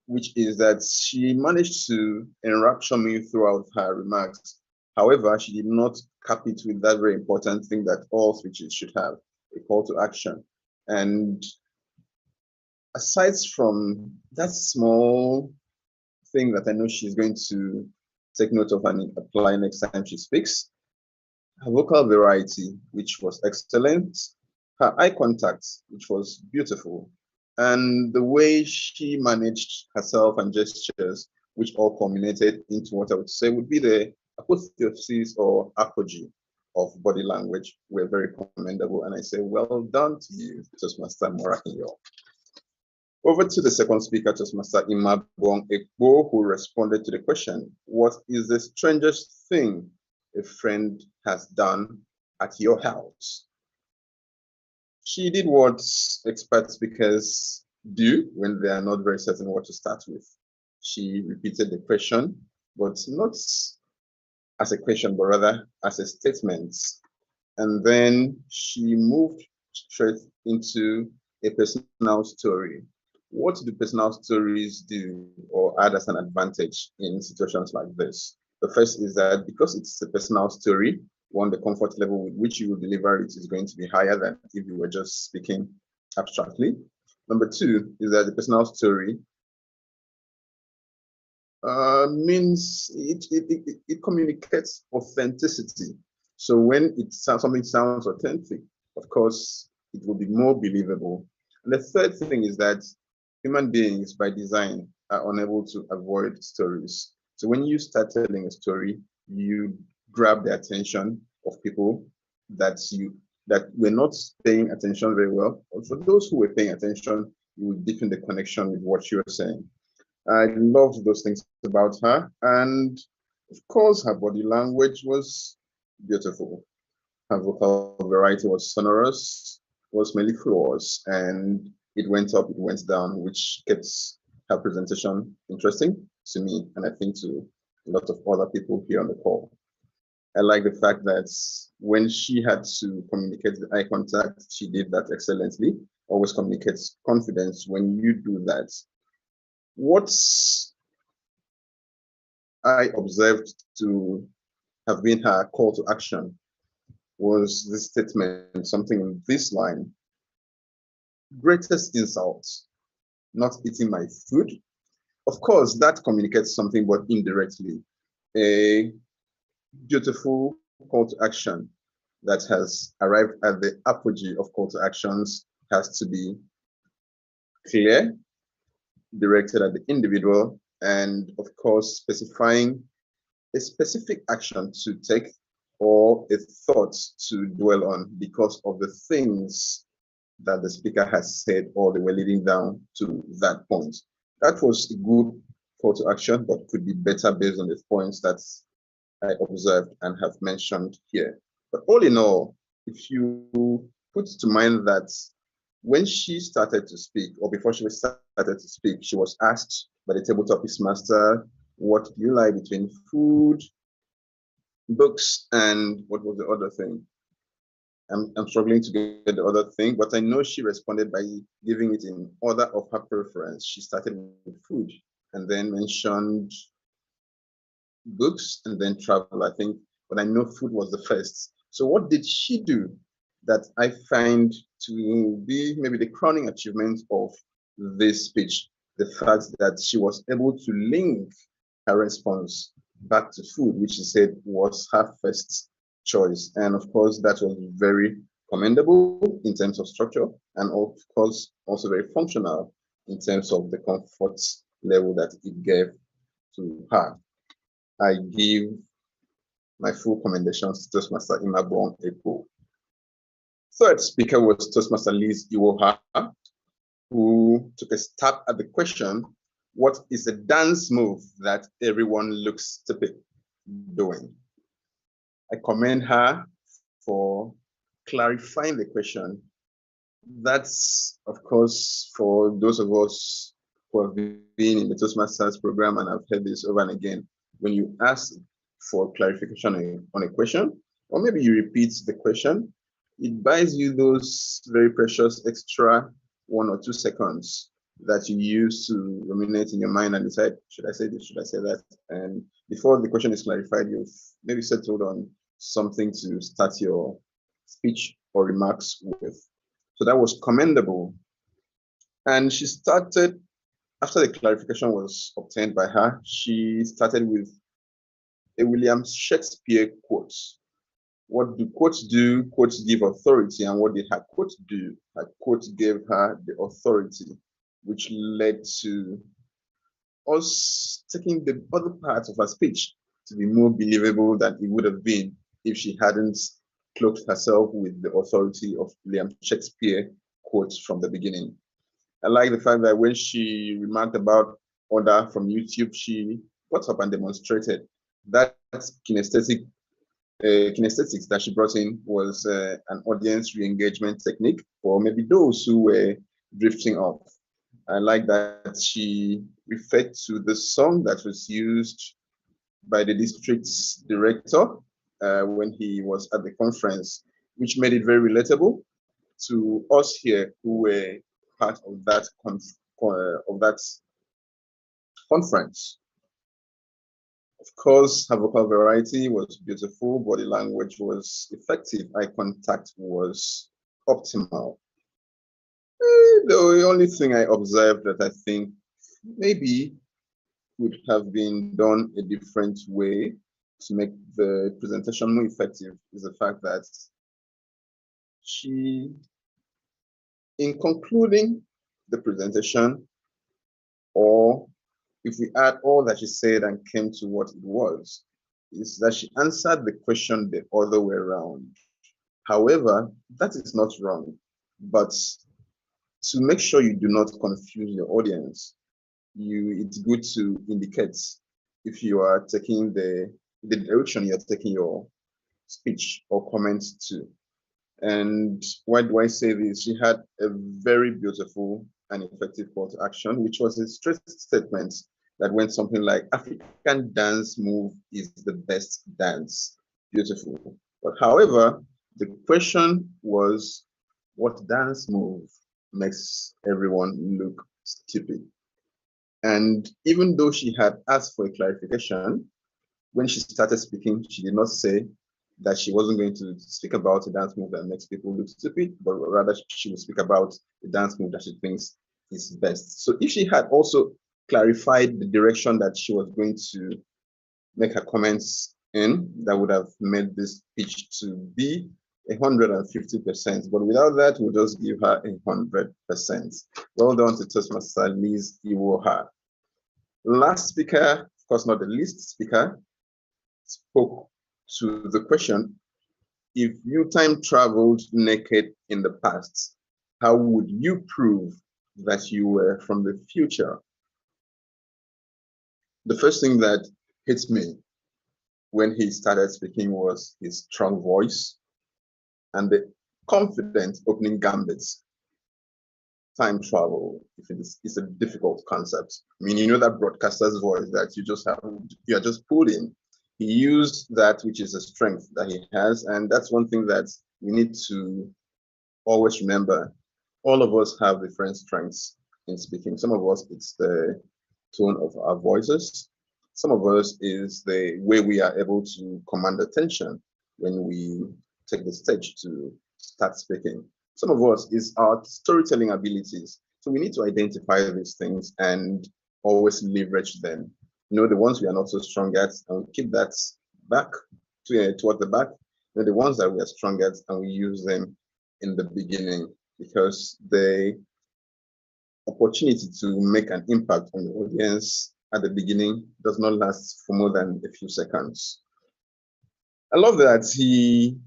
which is that she managed to enrapture me throughout her remarks. However, she did not cap it with that very important thing that all speeches should have, a call to action. And aside from that small thing that I know she's going to take note of and apply next time she speaks, her vocal variety, which was excellent, her eye contact, which was beautiful, and the way she managed herself and gestures, which all culminated into what I would say would be the apotheosis or apogee of body language, were very commendable. And I say, well done to you, Toastmaster Morakinyo. Over to the second speaker, Toastmaster Imabong Ekbo, who responded to the question, what is the strangest thing a friend has done at your house? She did what expert speakers do when they are not very certain what to start with. She repeated the question, but not as a question, but rather as a statement. And then she moved straight into a personal story. What do personal stories do or add as an advantage in situations like this? The first is that because it's a personal story, one, the comfort level with which you will deliver it is going to be higher than if you were just speaking abstractly. Number two is that the personal story means it communicates authenticity. So when something sounds authentic, of course, it will be more believable. And the third thing is that human beings by design are unable to avoid stories. So when you start telling a story, you grab the attention of people that were not paying attention very well. Or for those who were paying attention, you will deepen the connection with what you're saying. I loved those things about her. And of course, her body language was beautiful. Her vocal variety was sonorous, was mellifluous, and it went up, it went down, which kept her presentation interesting to me, and I think to a lot of other people here on the call. I like the fact that when she had to communicate the eye contact, she did that excellently. Always communicates confidence when you do that. What I observed to have been her call to action was this statement, something in this line: greatest insult, not eating my food. Of course, that communicates something, but indirectly. A beautiful call to action that has arrived at the apogee of call to actions has to be clear, directed at the individual, and of course, specifying a specific action to take or a thought to dwell on because of the things that the speaker has said or they were leading down to that point. That was a good call to action, but could be better based on the points that I observed and have mentioned here. But all in all, if you put to mind that when she started to speak, or before she started to speak, she was asked by the table topics master, what do you like between food, books, and what was the other thing? I'm struggling to get the other thing, but I know she responded by giving it in order of her preference. She started with food and then mentioned books and then travel, I think, but I know food was the first. So what did she do that I find to be maybe the crowning achievement of this speech? The fact that she was able to link her response back to food, which she said was her first choice. And of course, that was very commendable in terms of structure, and of course, also very functional in terms of the comfort level that it gave to her. I give my full commendations to Toastmaster Imabong Ekbo. Third speaker was Toastmaster Liz Iwoha, who took a stab at the question, what is a dance move that everyone looks stupid doing? I commend her for clarifying the question. That's, of course, for those of us who have been in the Toastmasters program, and I've heard this over and again, when you ask for clarification on a question, or maybe you repeat the question, it buys you those very precious extra 1 or 2 seconds that you use to ruminate in your mind and decide, should I say this, should I say that? And before the question is clarified, you've maybe settled on something to start your speech or remarks with. So that was commendable. And she started, after the clarification was obtained by her, she started with a William Shakespeare quote. What do quotes do? Quotes give authority. And what did her quote do? Her quote gave her the authority, which led to us taking the other parts of her speech to be more believable than it would have been if she hadn't cloaked herself with the authority of William Shakespeare quotes from the beginning. I like the fact that when she remarked about order from YouTube, she got up and demonstrated that kinesthetics that she brought in was an audience re-engagement technique for maybe those who were drifting off. I like that she referred to the song that was used by the district's director when he was at the conference, which made it very relatable to us here who were part of that conference. Of course, her vocal variety was beautiful, body language was effective, eye contact was optimal. The only thing I observed that I think maybe would have been done a different way to make the presentation more effective is the fact that she, in concluding the presentation, or if we add all that she said and came to what it was, is that she answered the question the other way around. However, that is not wrong, but to make sure you do not confuse your audience, it's good to indicate if you are taking the direction you're taking your speech or comments to. And why do I say this? She had a very beautiful and effective call to action, which was a straight statement that went something like, African dance move is the best dance. Beautiful. But however, the question was, what dance move makes everyone look stupid? And even though she had asked for a clarification, when she started speaking, she did not say that she wasn't going to speak about a dance move that makes people look stupid, but rather she would speak about the dance move that she thinks is best. So if she had also clarified the direction that she was going to make her comments in, that would have made this speech to be 150%. But without that, we'll just give her 100%. Well done to Toastmaster Liz Iwoha. Last speaker, of course not the least speaker, spoke to the question, if you time traveled naked in the past, how would you prove that you were from the future? The first thing that hit me when he started speaking was his strong voice and the confident opening gambits. Time travel, if it's a difficult concept. I mean, you know that broadcaster's voice that you are just pulled in. He used that, which is a strength that he has, and that's one thing that we need to always remember. All of us have different strengths in speaking. Some of us, it's the tone of our voices. Some of us is the way we are able to command attention when we take the stage to start speaking. Some of us is our storytelling abilities. So we need to identify these things and always leverage them. You know, the ones we are not so strong at, and we keep that back toward the back. The ones that we are strong at, and we use them in the beginning, because the opportunity to make an impact on the audience at the beginning does not last for more than a few seconds. I love that he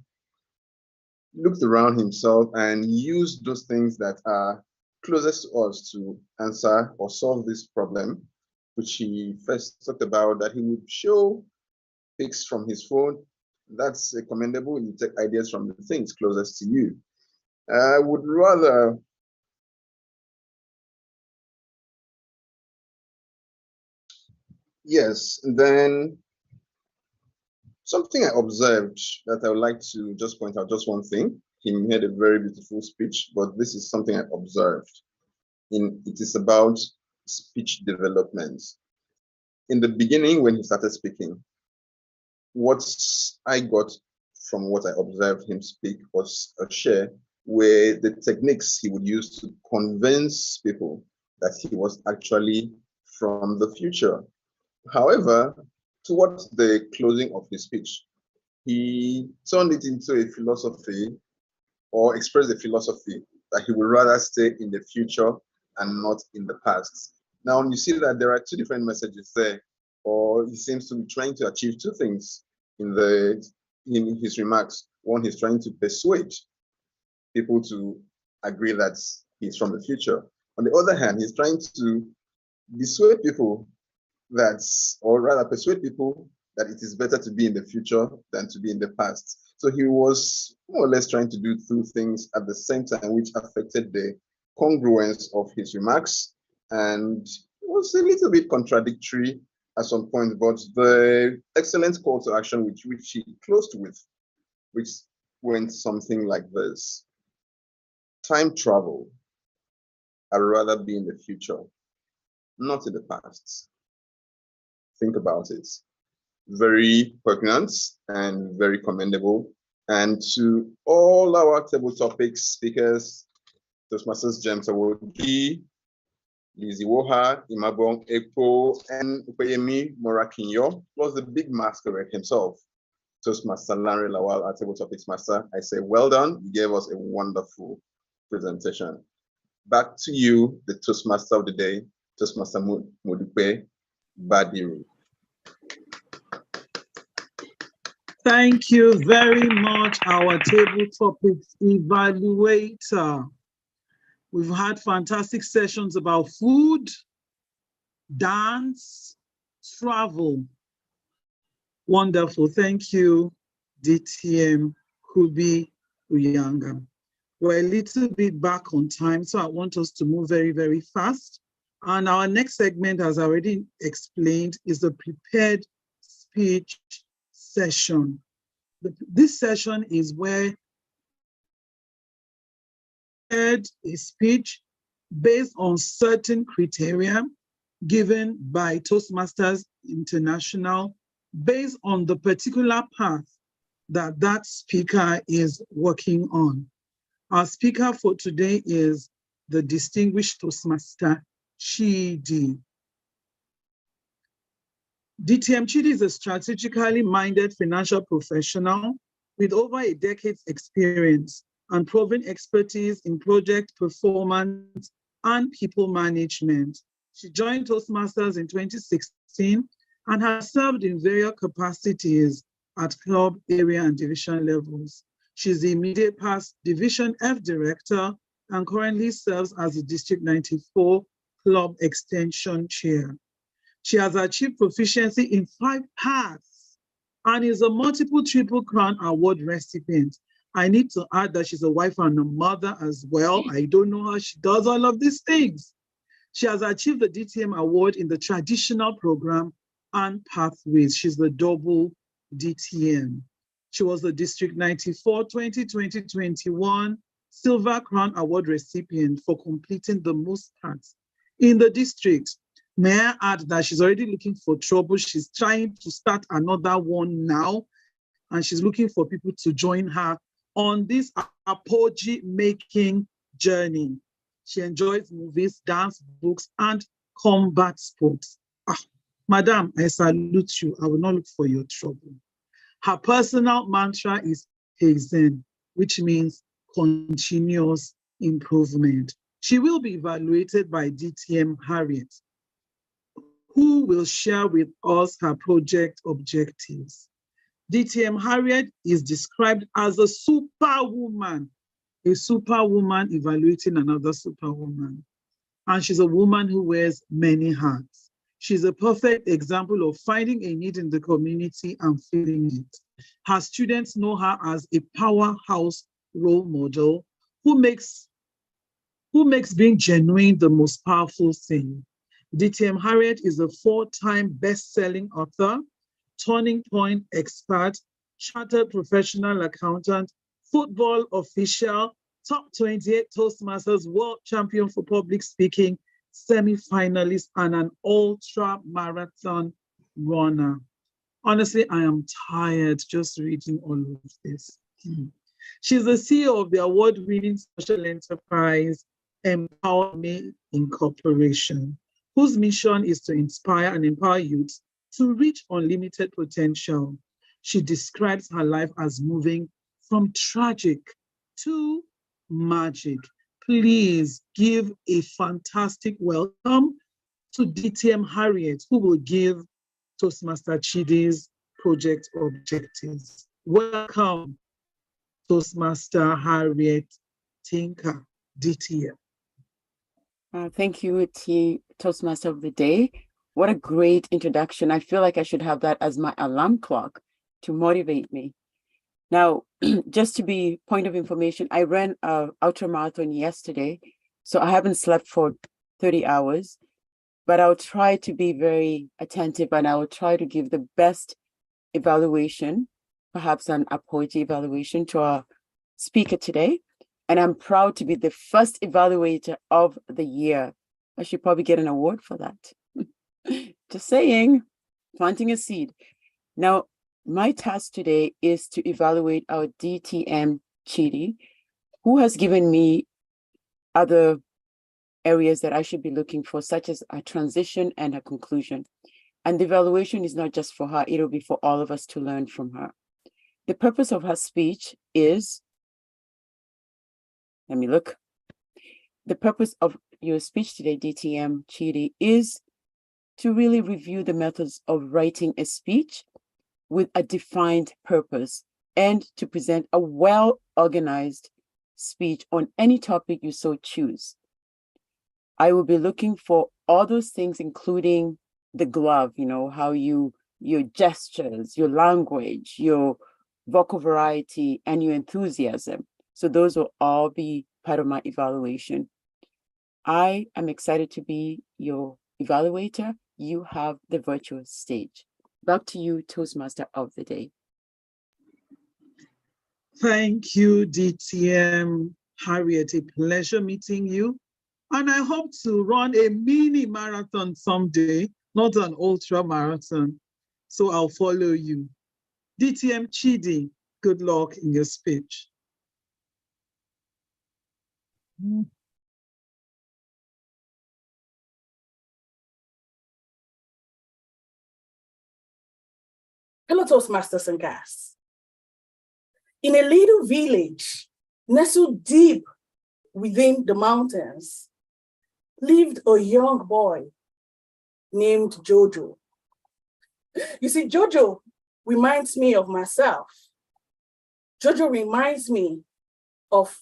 looked around himself and used those things that are closest to us to answer or solve this problem, which he first talked about, that he would show pics from his phone. That's commendable. You take ideas from the things closest to you. I would rather yes, then something I observed that I would like to just point out, just one thing. He made a very beautiful speech, but this is something I observed. It is about speech development. In the beginning, when he started speaking, what I got from what I observed him speak was a share where the techniques he would use to convince people that he was actually from the future. However, towards the closing of his speech, he turned it into a philosophy or expressed a philosophy that he would rather stay in the future and not in the past. Now, you see that there are two different messages there, or he seems to be trying to achieve two things in his remarks. One, he's trying to persuade people to agree that he's from the future. On the other hand, he's trying to dissuade people or rather persuade people that it is better to be in the future than to be in the past. So he was more or less trying to do two things at the same time, which affected the congruence of his remarks, and it was a little bit contradictory at some point, but the excellent call to action which he closed with, which went something like this: time travel, I'd rather be in the future, not in the past. Think about it. Very poignant and very commendable. And to all our table topics speakers, Toastmasters James Awogi, Lizzie Woha, Imabong Ekpo, and Upeyemi Morakinyo, plus the big masquerade himself, Toastmaster Larry Lawal, our table topics master. I say, well done. You gave us a wonderful presentation. Back to you, the Toastmaster of the day, Toastmaster Modupe Badiru. Thank you very much, our table topics evaluator. We've had fantastic sessions about food, dance, travel. Wonderful. Thank you, DTM Kubi Uyanga. We're a little bit back on time, so I want us to move very, very fast. And our next segment, as I already explained, is the prepared speech session. This session is where a speech based on certain criteria given by Toastmasters International based on the particular path that that speaker is working on. Our speaker for today is the distinguished Toastmaster Chidi. DTM Chidi is a strategically minded financial professional with over a decade's experience and proven expertise in project performance and people management. She joined Toastmasters in 2016 and has served in various capacities at club, area, and division levels. She's the immediate past Division F Director and currently serves as the District 94 Club Extension Chair. She has achieved proficiency in 5 paths and is a multiple Triple Crown Award recipient. I need to add that she's a wife and a mother as well. I don't know how she does all of these things. She has achieved the DTM Award in the traditional program and pathways. She's the double DTM. She was the District 94 2020-21 Silver Crown Award recipient for completing the most parts in the district. May I add that she's already looking for trouble. She's trying to start another one now, and she's looking for people to join her on this apology making journey. She enjoys movies, dance, books, and combat sports. Madam, I salute you. I will not look for your trouble. Her personal mantra is Kaizen, which means continuous improvement. She will be evaluated by DTM Harriet, who will share with us her project objectives. DTM Harriet is described as a superwoman evaluating another superwoman. And she's a woman who wears many hats. She's a perfect example of finding a need in the community and filling it. Her students know her as a powerhouse role model who makes being genuine the most powerful thing. DTM Harriet is a 4-time best-selling author, turning point expert, chartered professional accountant, football official, top 28 Toastmasters, world champion for public speaking, semi-finalist, and an ultra marathon runner. Honestly, I am tired just reading all of this. She's the CEO of the award-winning social enterprise, Empower Me Incorporation, whose mission is to inspire and empower youth to reach unlimited potential. She describes her life as moving from tragic to magic. Please give a fantastic welcome to DTM Harriet, who will give Toastmaster Chidi's project objectives. Welcome, Toastmaster Harriet Tinker, DTM. Thank you, Toastmaster of the Day. What a great introduction. I feel like I should have that as my alarm clock to motivate me. Now, just to be point of information, I ran an ultramarathon yesterday, so I haven't slept for 30 hours, but I'll try to be very attentive and I will try to give the best evaluation, perhaps an apology evaluation to our speaker today. And I'm proud to be the first evaluator of the year. I should probably get an award for that. Just saying, planting a seed. Now, my task today is to evaluate our DTM Chidi, who has given me other areas that I should be looking for, such as a transition and a conclusion. And the evaluation is not just for her, it'll be for all of us to learn from her. The purpose of her speech is, let me look. The purpose of your speech today, DTM Chidi, is to really review the methods of writing a speech with a defined purpose and to present a well-organized speech on any topic you so choose. I will be looking for all those things, including the glove, how your gestures, your language, your vocal variety, and your enthusiasm. So those will all be part of my evaluation. I am excited to be your evaluator. You have the virtual stage. Back to you, Toastmaster of the Day. Thank you, DTM Harriet. A pleasure meeting you. And I hope to run a mini marathon someday, not an ultra marathon. So I'll follow you. DTM Chidi, good luck in your speech. Hello, Toastmasters and guests. In a little village nestled deep within the mountains lived a young boy named Jojo. You see, Jojo reminds me of myself. Jojo reminds me of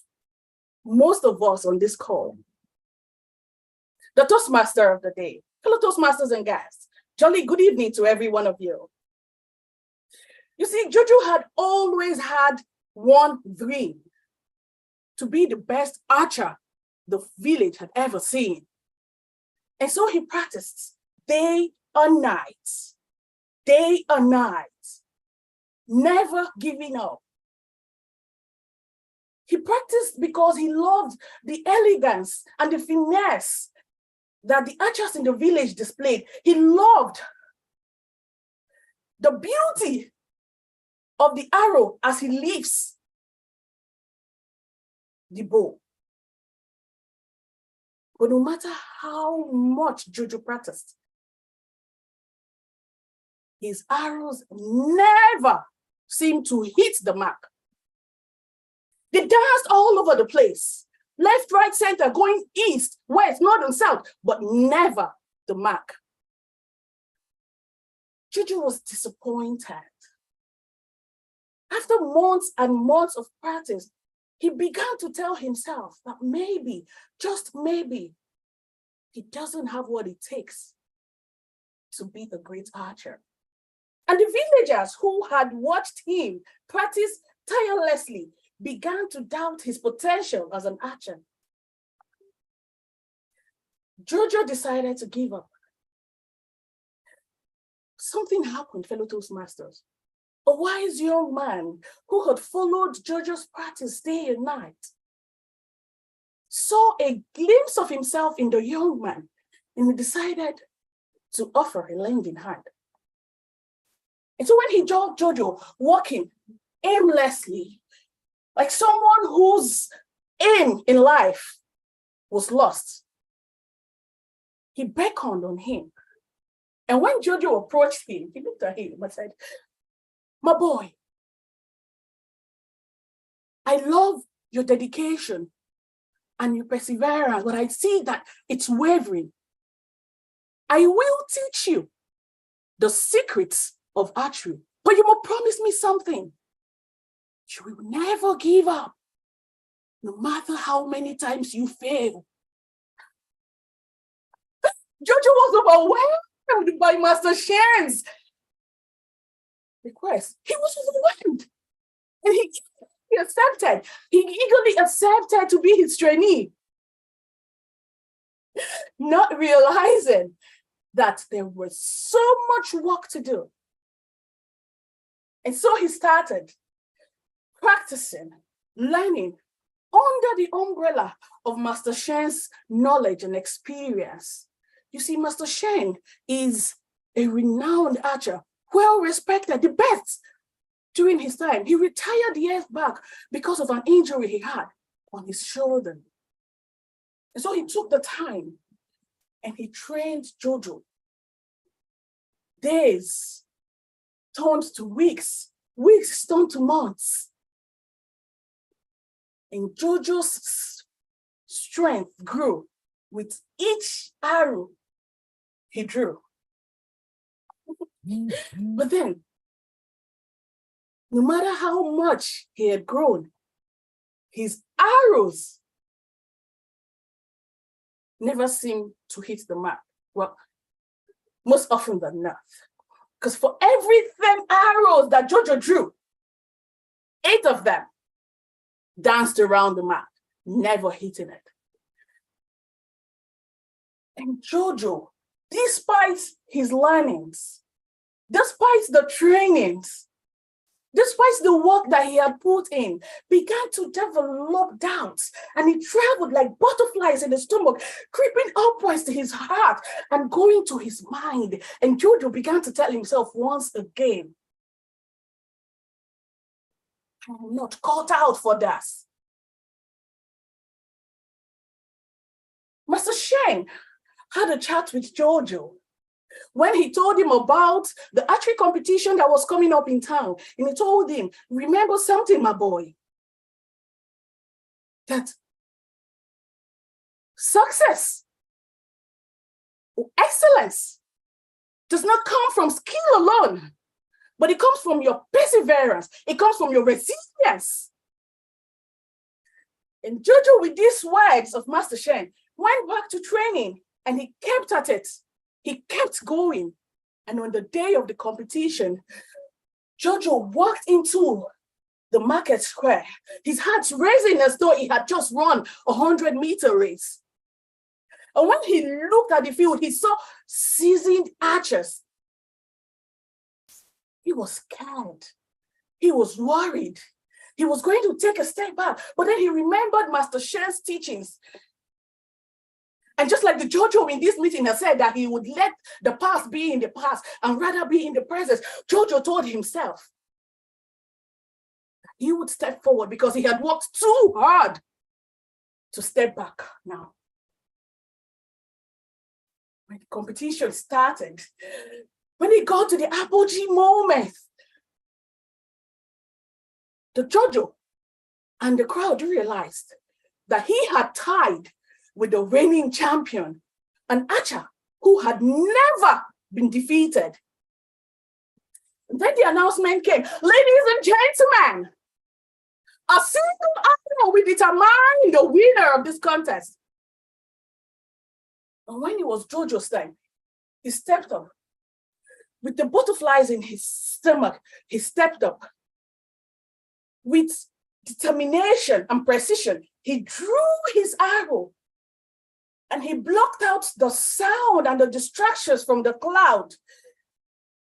most of us on this call. The Toastmaster of the Day. Hello, Toastmasters and guests. Jolly good evening to every one of you. You see, Jojo had always had one dream: to be the best archer the village had ever seen. And so he practiced day and night, never giving up. He practiced because he loved the elegance and the finesse that the archers in the village displayed. He loved the beauty of the arrow as he lifts the bow. But no matter how much Jojo practiced, his arrows never seemed to hit the mark. They danced all over the place, left, right, center, going east, west, north, and south, but never the mark. Jojo was disappointed. After months and months of practice, he began to tell himself that maybe, just maybe, he doesn't have what it takes to be a great archer. And the villagers who had watched him practice tirelessly began to doubt his potential as an archer. Jojo decided to give up. Something happened, fellow Toastmasters. a wise young man who had followed Jojo's practice day and night, saw a glimpse of himself in the young man, and he decided to offer a lending hand. And so when he jogged Jojo, walking aimlessly, like someone whose aim in life was lost, he beckoned on him. And when Jojo approached him, he looked at him and said, "My boy, I love your dedication and your perseverance, but I see that it's wavering. I will teach you the secrets of archery, but you must promise me something. You will never give up, no matter how many times you fail." Jojo was overwhelmed by Master Shen's request. He was overwhelmed, and he accepted. He eagerly accepted to be his trainee, not realizing that there was so much work to do. And so he started practicing, learning under the umbrella of Master Shen's knowledge and experience. You see, Master Shen is a renowned archer, well respected, the best during his time. He retired years back because of an injury he had on his shoulder. And so he took the time and he trained Jojo. Days turned to weeks, weeks turned to months. And Jojo's strength grew with each arrow he drew. But then, no matter how much he had grown, his arrows never seemed to hit the mark. Well, most often than not. Because for every 10 arrows that Jojo drew, 8 of them danced around the mark, never hitting it. And Jojo, despite his learnings, despite the trainings, despite the work that he had put in, began to develop doubts. And he traveled like butterflies in his stomach, creeping upwards to his heart and going to his mind. And Jojo began to tell himself once again, "I'm not called out for this." Master Shen had a chat with Jojo when he told him about the archery competition that was coming up in town. And he told him, "Remember something, my boy, that success or excellence does not come from skill alone, but it comes from your perseverance. It comes from your resilience." And Jojo, with these words of Master Shen, went back to training, and he kept at it. He kept going. And on the day of the competition, Jojo walked into the market square, his heart racing as though he had just run a 100-meter race. And when he looked at the field, he saw seasoned archers. He was scared. He was worried. He was going to take a step back, but then he remembered Master Shen's teachings. And just like the Jojo in this meeting has said that he would let the past be in the past and rather be in the present, Jojo told himself that he would step forward because he had worked too hard to step back now. When the competition started, when he got to the apogee moment, the Jojo and the crowd realized that he had tied with the reigning champion, an archer who had never been defeated. And then the announcement came, "Ladies and gentlemen, a single arrow will determine the winner of this contest." And when it was Jojo's time, he stepped up. With the butterflies in his stomach, he stepped up. With determination and precision, he drew his arrow. And he blocked out the sound and the distractions from the cloud.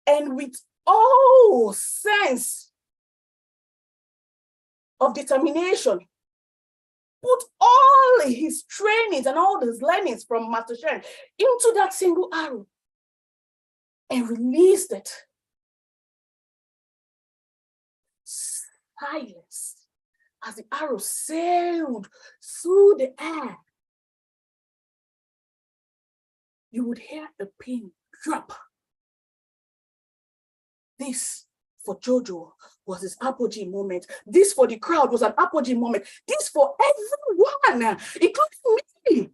And with all sense of determination, put all his trainings and all his learnings from Master Shen into that single arrow and released it. Silence as the arrow sailed through the air. You would hear a pin drop. This for Jojo was his apogee moment. This for the crowd was an apogee moment. This for everyone, including me.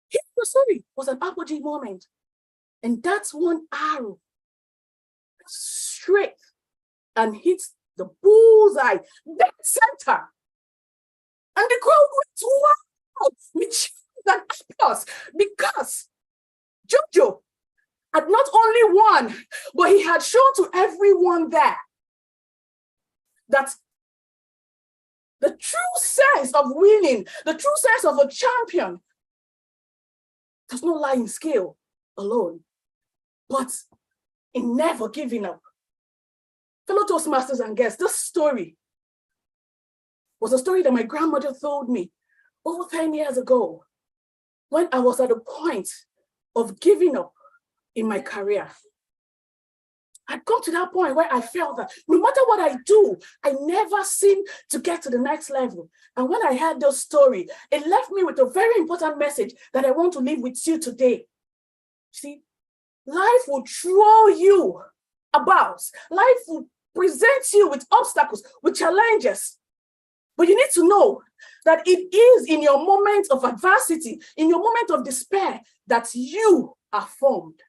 His story was an apogee moment. And that's one arrow straight and hits the bullseye, dead center. And the crowd went wild with cheers and applause because Jojo had not only won, but he had shown to everyone there that the true sense of winning, the true sense of a champion does not lie in skill alone, but in never giving up. Fellow Toastmasters and guests, this story was a story that my grandmother told me over 10 years ago when I was at a point of giving up in my career. I'd come to that point where I felt that no matter what I do, I never seem to get to the next level. And when I heard this story, it left me with a very important message that I want to leave with you today. See, life will throw you about. Life will present you with obstacles, with challenges. But you need to know that it is in your moment of adversity, in your moment of despair, that you are formed.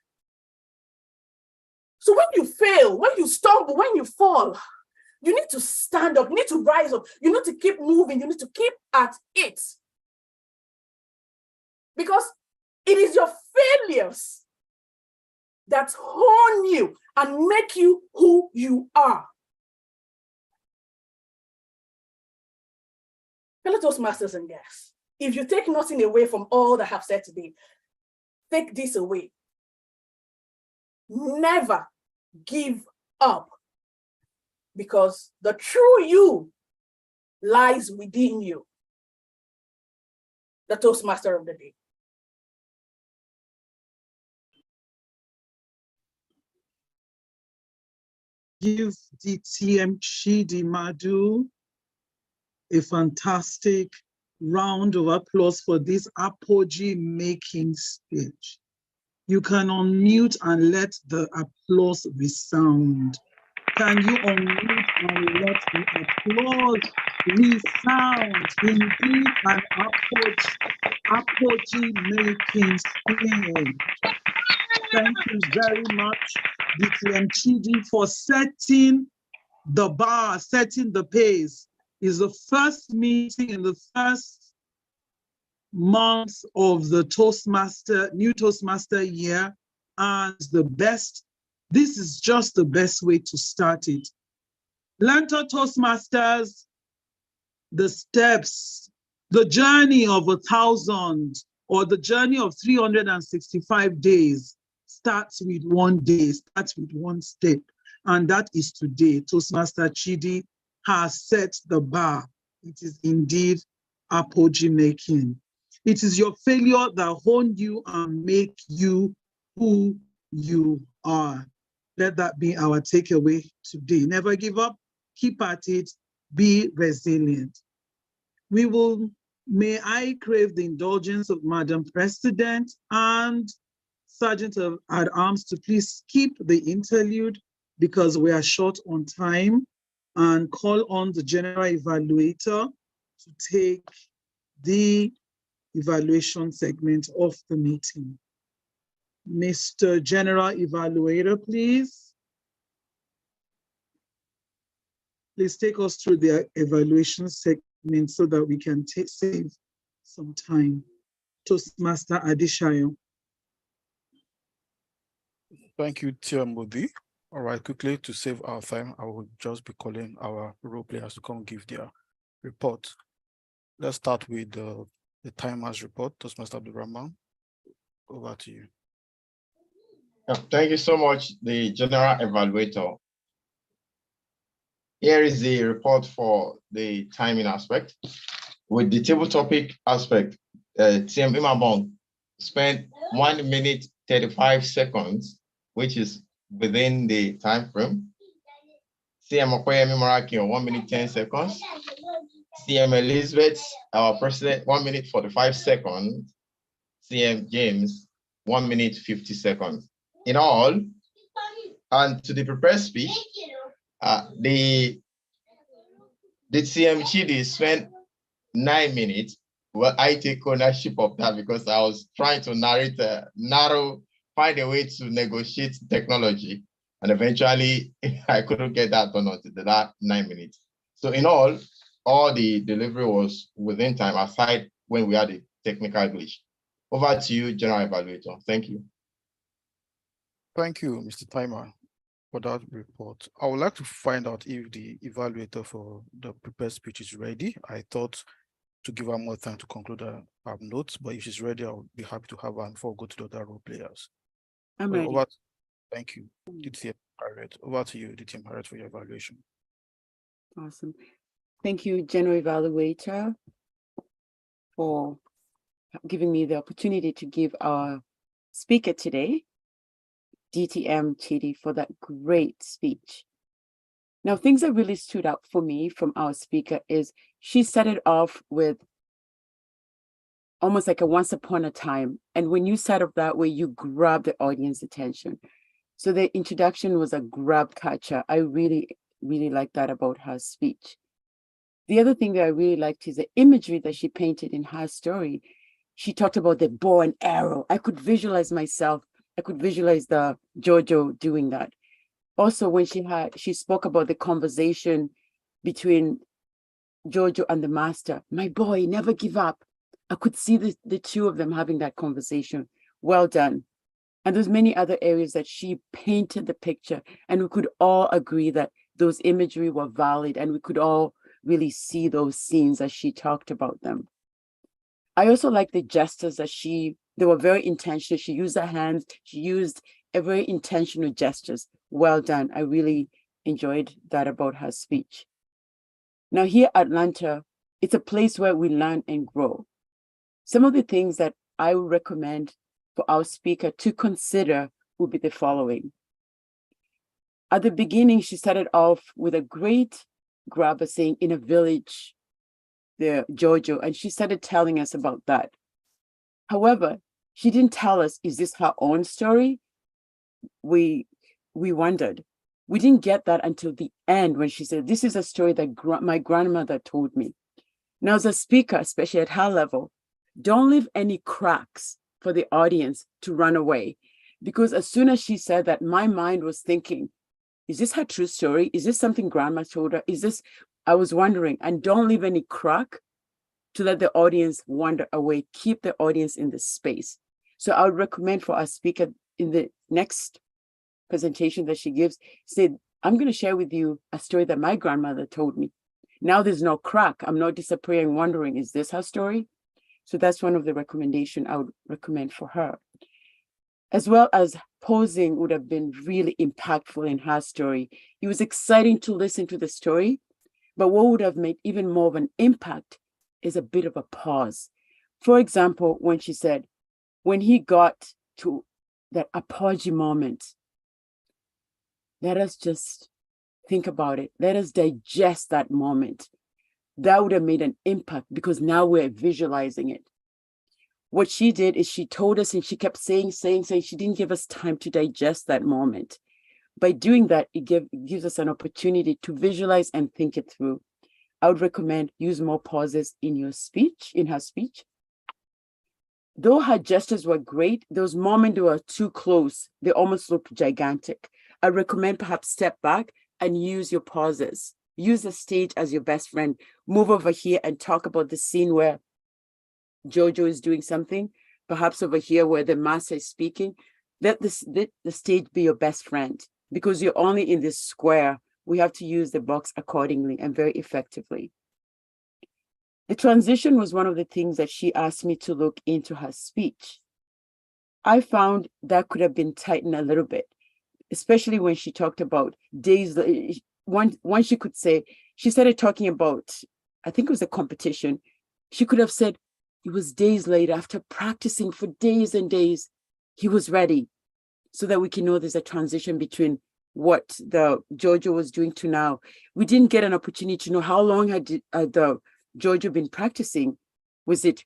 So when you fail, when you stumble, when you fall, you need to stand up, you need to rise up, you need to keep moving, you need to keep at it. Because it is your failures that hone you and make you who you are. Fellow Toastmasters and guests, if you take nothing away from all that I have said today, take this away. Never give up, because the true you lies within you. The Toastmaster of the day. Give the TM Chidi Madu a fantastic round of applause for this apogee making speech. You can unmute and let the applause resound. Can you unmute and let the applause resound? Indeed, an apogee making speech. Thank you very much, DTM Chidi, for setting the bar, setting the pace. It's the first meeting in the first month of the new Toastmaster year, and this is just the best way to start it. LEARNTOR Toastmasters, the steps, the journey of 1,000 or the journey of 365 days starts with one day, starts with one step, and that is today. Toastmaster Chidi has set the bar. It is indeed apogee making. It is your failure that hone you and make you who you are. Let that be our takeaway today. Never give up, keep at it, be resilient. May I crave the indulgence of Madam President and Sergeant at Arms to please keep the interlude because we are short on time, and call on the General Evaluator to take the evaluation segment of the meeting. Mr. General Evaluator, please. Please take us through the evaluation segment so that we can save some time. Toastmaster Adeshayo. Thank you, Tia Modi. All right, quickly to save our time, I will just be calling our role players to come give their report. Let's start with the timers report. Toastmaster Abdulrahman, over to you. Thank you so much, the general evaluator. Here is the report for the timing aspect. With the table topic aspect, TM Imabong spent 1 minute 35 seconds, which is within the time frame. CM Okoyemi Moraki, 1 minute 10 seconds. CM Elizabeth, our president, 1 minute 45 seconds. CM James, 1 minute 50 seconds. In all, and to the prepared speech, the CM Chidi spent 9 minutes. Well, I take ownership of that because I was trying to find a way to negotiate technology. And eventually I couldn't get that done until the last 9 minutes. So in all the delivery was within time, aside when we had a technical glitch. Over to you, General Evaluator. Thank you. Thank you, Mr. Timer, for that report. I would like to find out if the evaluator for the prepared speech is ready. I thought to give her more time to conclude her notes, but if she's ready, I'll be happy to have her before we go to the other role players. I'm ready. Thank you, DTM Harriet. Over to you, DTM Harriet, for your evaluation. Awesome. Thank you, General Evaluator, for giving me the opportunity to give our speaker today, DTM Chidi, for that great speech. Now, things that really stood out for me from our speaker is she started off with almost like a once upon a time. And when you start off that way, you grab the audience attention. So the introduction was a grab catcher. I really, really like that about her speech. The other thing that I really liked is the imagery that she painted in her story. She talked about the bow and arrow. I could visualize myself. I could visualize the Jojo doing that. Also, when she spoke about the conversation between Jojo and the master, my boy, never give up. I could see the two of them having that conversation. Well done. And there's many other areas that she painted the picture, and we could all agree that those imagery were valid, and we could all really see those scenes as she talked about them. I also like the gestures that they were very intentional. She used her hands, she used a very intentional gestures. Well done. I really enjoyed that about her speech. Now here at LEARNTOR, it's a place where we learn and grow. Some of the things that I would recommend for our speaker to consider would be the following. At the beginning, she started off with a great grabber saying, in a village, the Jojo, and she started telling us about that. However, she didn't tell us, is this her own story? We wondered. We didn't get that until the end when she said, this is a story that my grandmother told me. Now, as a speaker, especially at her level, don't leave any cracks for the audience to run away. Because as soon as she said that, my mind was thinking, is this her true story? Is this something grandma told her? I was wondering, and don't leave any crack to let the audience wander away. Keep the audience in the space. So I would recommend for our speaker in the next presentation that she gives, say, I'm going to share with you a story that my grandmother told me. Now there's no crack. I'm not disappearing, wondering, is this her story? So that's one of the recommendations I would recommend for her. As well as posing would have been really impactful in her story. It was exciting to listen to the story, but what would have made even more of an impact is a bit of a pause. For example, when she said, when he got to that apology moment, let us just think about it. Let us digest that moment. That would have made an impact because now we're visualizing it. What she did is she told us and she kept saying. She didn't give us time to digest that moment. By doing that, it gives us an opportunity to visualize and think it through. I would recommend use more pauses in her speech. Though her gestures were great, those moments were too close. They almost looked gigantic. I recommend perhaps step back and use your pauses. Use the stage as your best friend. Move over here and talk about the scene where Jojo is doing something, perhaps over here where the master is speaking. Let the stage be your best friend because you're only in this square. We have to use the box accordingly and very effectively. The transition was one of the things that she asked me to look into her speech. I found that could have been tightened a little bit, especially when she talked about days. One she could say, she started talking about, I think it was a competition. She could have said, it was days later, after practicing for days and days, he was ready, so that we can know there's a transition between what the Giorgio was doing to now. We didn't get an opportunity to know how long had the Giorgio been practicing. It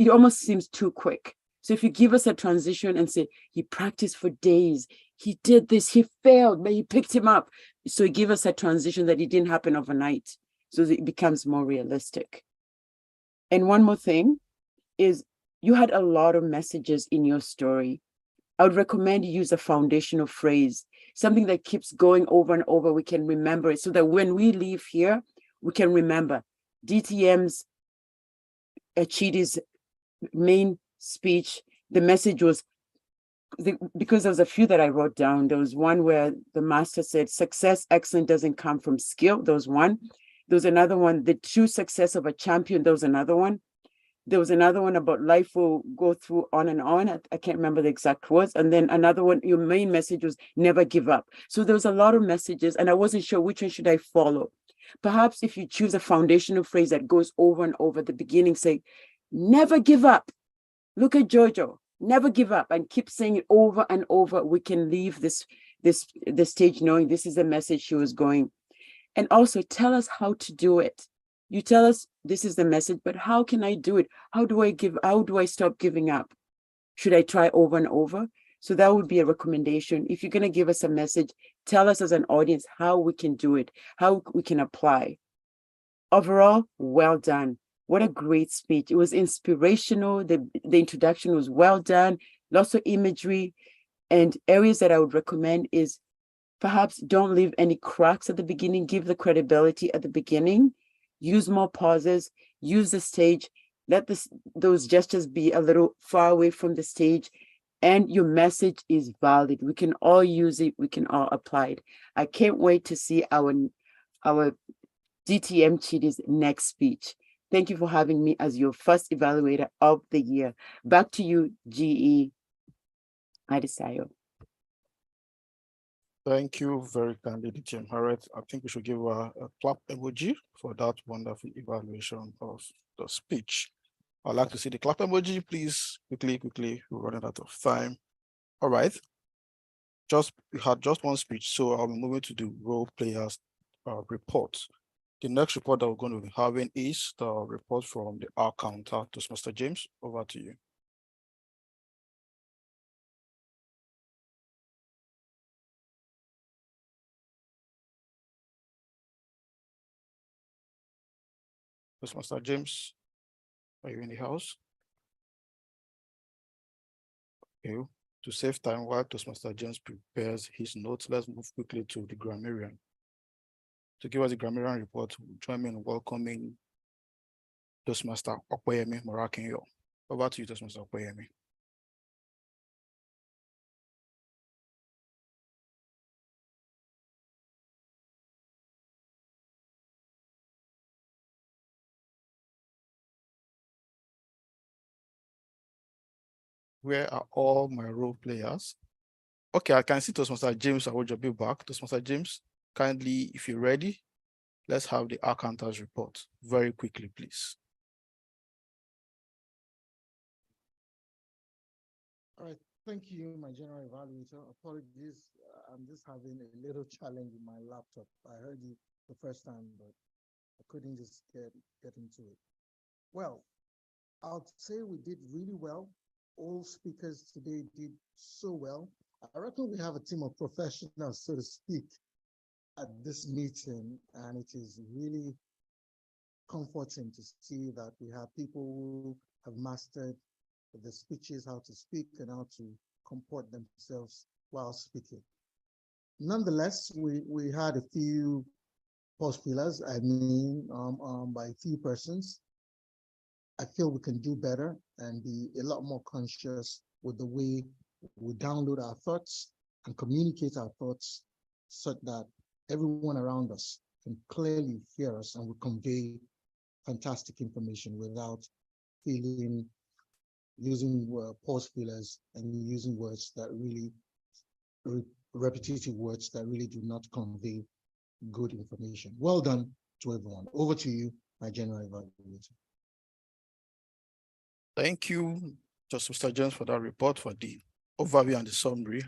almost seems too quick. So if you give us a transition and say, he practiced for days, he did this, he failed, but he picked him up. So give us a transition that it didn't happen overnight, so that it becomes more realistic. And one more thing is, you had a lot of messages in your story. I would recommend you use a foundational phrase, something that keeps going over and over. We can remember it, so that when we leave here, we can remember DTM's, Chidi's main speech. The message was, because there was a few that I wrote down. There was one where the master said, success, excellence doesn't come from skill. There was one. There was another one, the true success of a champion. There was another one. There was another one about life will go through on and on. I can't remember the exact words. And then another one, your main message was never give up. So there was a lot of messages, and I wasn't sure which one should I follow. Perhaps if you choose a foundational phrase that goes over and over, at the beginning, say, never give up. Look at Jojo, never give up, and keep saying it over and over. We can leave this stage knowing this is the message she was going. And also tell us how to do it. You tell us this is the message, but how can I do it? How do I stop giving up? Should I try over and over? So that would be a recommendation. If you're going to give us a message, tell us as an audience how we can do it, how we can apply. Overall, well done. What a great speech. It was inspirational. The introduction was well done. Lots of imagery. And areas that I would recommend is, perhaps don't leave any cracks at the beginning. Give the credibility at the beginning. Use more pauses. Use the stage. Let those gestures be a little far away from the stage. And your message is valid. We can all use it. We can all apply it. I can't wait to see our DTM Chidi's next speech. Thank you for having me as your first evaluator of the year. Back to you, GE Adisayo. Thank you very kindly, DTM Harriet. I think we should give a clap emoji for that wonderful evaluation of the speech. I'd like to see the clap emoji, please. Quickly. We're running out of time. All right. We had just one speech, so I'll be moving to the role players report. The next report that we're going to be having is the report from the R counter. Toastmaster James, over to you. Toastmaster James, are you in the house? Okay. To save time while Toastmaster James prepares his notes, let's move quickly to the grammarian. To give us the grammarian report, join me in welcoming Toastmaster Okoyemi Morakinyo. Over to you, Toastmaster Okoyemi. Where are all my role players? Okay, I can see Toastmaster James. I will be back. Toastmaster James, kindly, if you're ready, let's have the R counters report very quickly, please. All right, thank you, my general evaluator. Apologies, I'm just having a little challenge with my laptop. I heard you the first time, but I couldn't just get into it. Well, I'll say we did really well. All speakers today did so well. I reckon we have a team of professionals, so to speak, at this meeting, and it is really comforting to see that we have people who have mastered the speeches, how to speak and how to comport themselves while speaking. Nonetheless, we had a few pause fillers, by a few persons. I feel we can do better and be a lot more conscious with the way we download our thoughts and communicate our thoughts so that everyone around us can clearly hear us and we convey fantastic information without feeling using pause fillers and using words that really, repetitive words that really do not convey good information. Well done to everyone. Over to you, my general evaluator. Thank you, Mr. Jones, for that report, for the overview and the summary.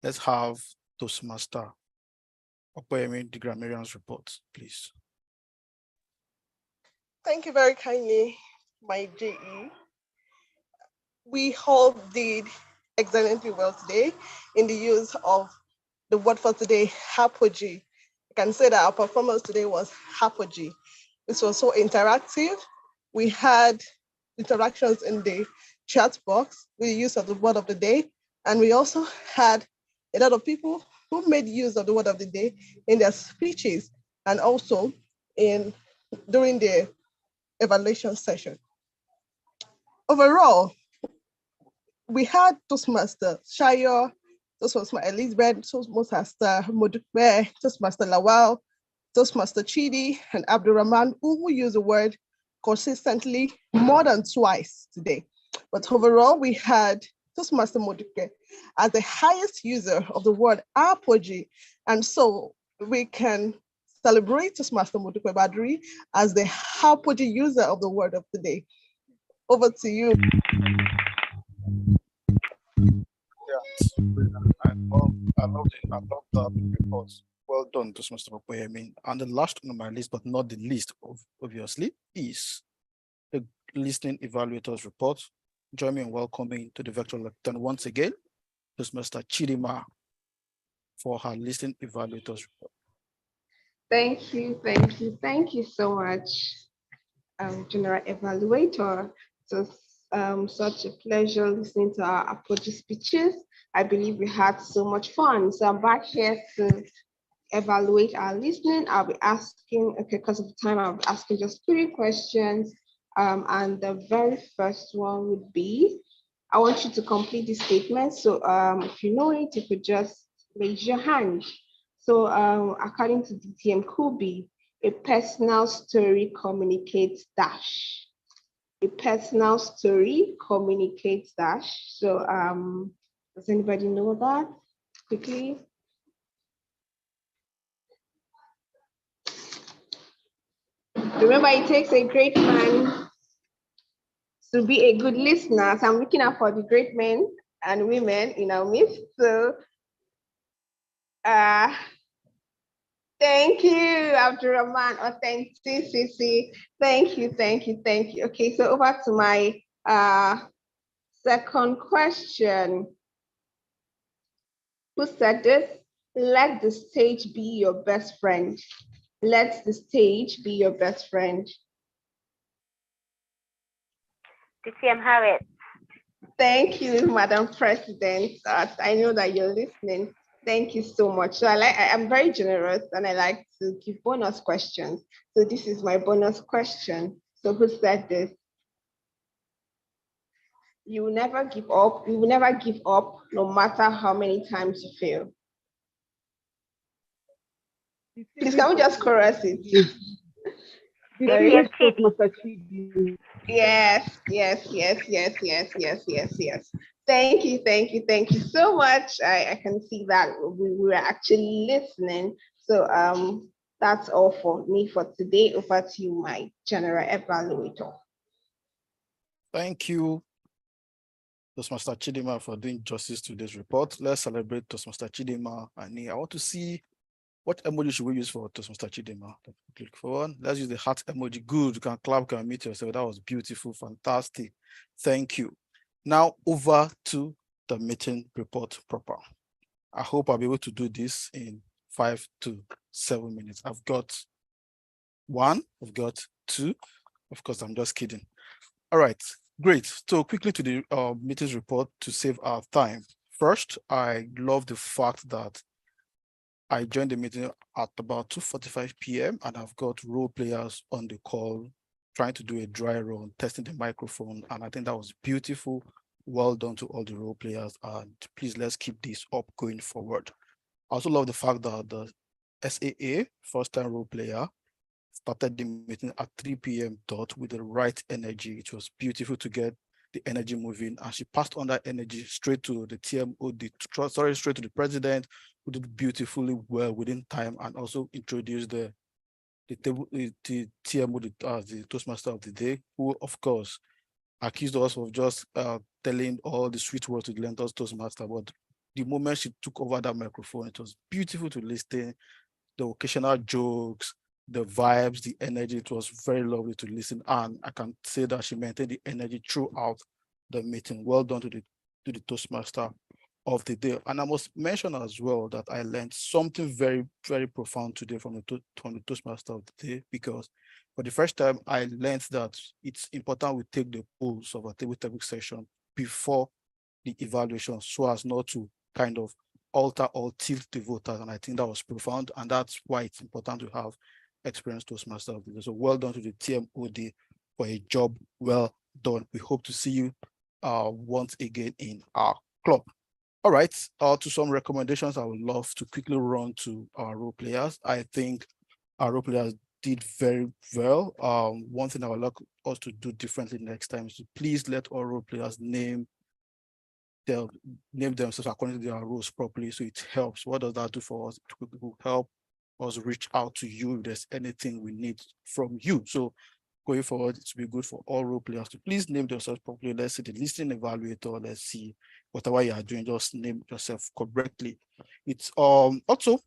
Let's have Toastmaster Opoyemi, the grammarian's report, please. Thank you very kindly, my JE. We all did excellently well today in the use of the word for today, apogee. I can say that our performance today was apogee. This was so interactive. We had interactions in the chat box with the use of the word of the day. And we also had a lot of people who made use of the word of the day in their speeches and also during the evaluation session. Overall, we had Toastmaster Shayo, Toastmaster Elizabeth, Toastmaster Modukwe, Toastmaster Lawal, Toastmaster Chidi, and Abdurrahman, who used the word consistently more than twice today. But overall, we had Toastmaster Modukwe as the highest user of the word apogee. And so we can celebrate Toastmaster Modukwe Badri as the apogee user of the word of the day. Over to you. I love the reports. Well done, Toastmaster Opoyemi. And the last on my list, but not the least, obviously, is the listening evaluators report. Join me in welcoming to the virtual lectern once again, Toastmaster Chidima, for her listening evaluators report. Thank you so much, General Evaluator. It was such a pleasure listening to our apology speeches. I believe we had so much fun. So I'm back here to evaluate our listening. I'll be asking, okay, because of the time, I'll be asking just 3 questions. And the very first one would be, I want you to complete the statement. So if you know it, you could just raise your hand. So according to DTM Kubi, a personal story communicates dash. A personal story communicates dash. So does anybody know that? Quickly. Remember, it takes a great man to be a good listener. So I'm looking out for the great men and women in our midst. So thank you, Abdurrahman. Authenticity. Thank you. Okay, so over to my second question. Who said this? Let the stage be your best friend. Let the stage be your best friend. DTM Harriet. Thank you, Madam President. I know that you're listening. Thank you so much. So I'm very generous and I like to give bonus questions. So this is my bonus question. So who said this? You will never give up. You will never give up no matter how many times you fail. Please, can we just chorus it? Yes. Thank you so much. I can see that we were actually listening. So that's all for me for today. Over to you, my general evaluator. Thank you, Toastmaster Chidima, for doing justice to this report. Let's celebrate Toastmaster Chidima. And I want to see what emoji should we use for Toastmaster Chidima. Click for one. Let's use the heart emoji. Good. You can clap, you can meet yourself. That was beautiful, fantastic. Thank you. Now over to the meeting report proper. I hope I'll be able to do this in 5 to 7 minutes. I've got 1, I've got 2. Of course, I'm just kidding. All right, great. So quickly to the meetings report to save our time. First, I love the fact that I joined the meeting at about 2:45 p.m. and I've got role players on the call trying to do a dry run, testing the microphone. And I think that was beautiful. Well done to all the role players. And please, let's keep this up going forward. I also love the fact that the SAA, first-time role player, started the meeting at 3 p.m. with the right energy. It was beautiful to get the energy moving, and she passed on that energy straight to the TMO, straight to the president, who did beautifully well within time, and also introduced the TMO, the Toastmaster of the day, who of course accused us of just telling all the sweet words to the LEARNTOR Toastmaster. But the moment she took over that microphone, it was beautiful to listen. The occasional jokes, the vibes, the energy, it was very lovely to listen. And I can say that she maintained the energy throughout the meeting. Well done to the Toastmaster of the day. And I must mention as well that I learned something very, very profound today from the Toastmaster of the day, because for the first time, I learned that it's important we take the polls of a table topic session before the evaluation, so as not to kind of alter or tilt the voters. And I think that was profound. And that's why it's important to have experienced Toastmaster of the day. So well done to the TMOD for a job well done. We hope to see you once again in our club. All right, to some recommendations I would love to quickly run to our role players. I think our role players did very well. One thing I would like us to do differently next time is to please let all role players name themselves according to their roles properly, so it helps. What does that do for us? It will help us reach out to you if there's anything we need from you. So going forward, it will be good for all role players to please name themselves properly. Let's see the listening evaluator. Let's see whatever you are doing, just name yourself correctly. It's also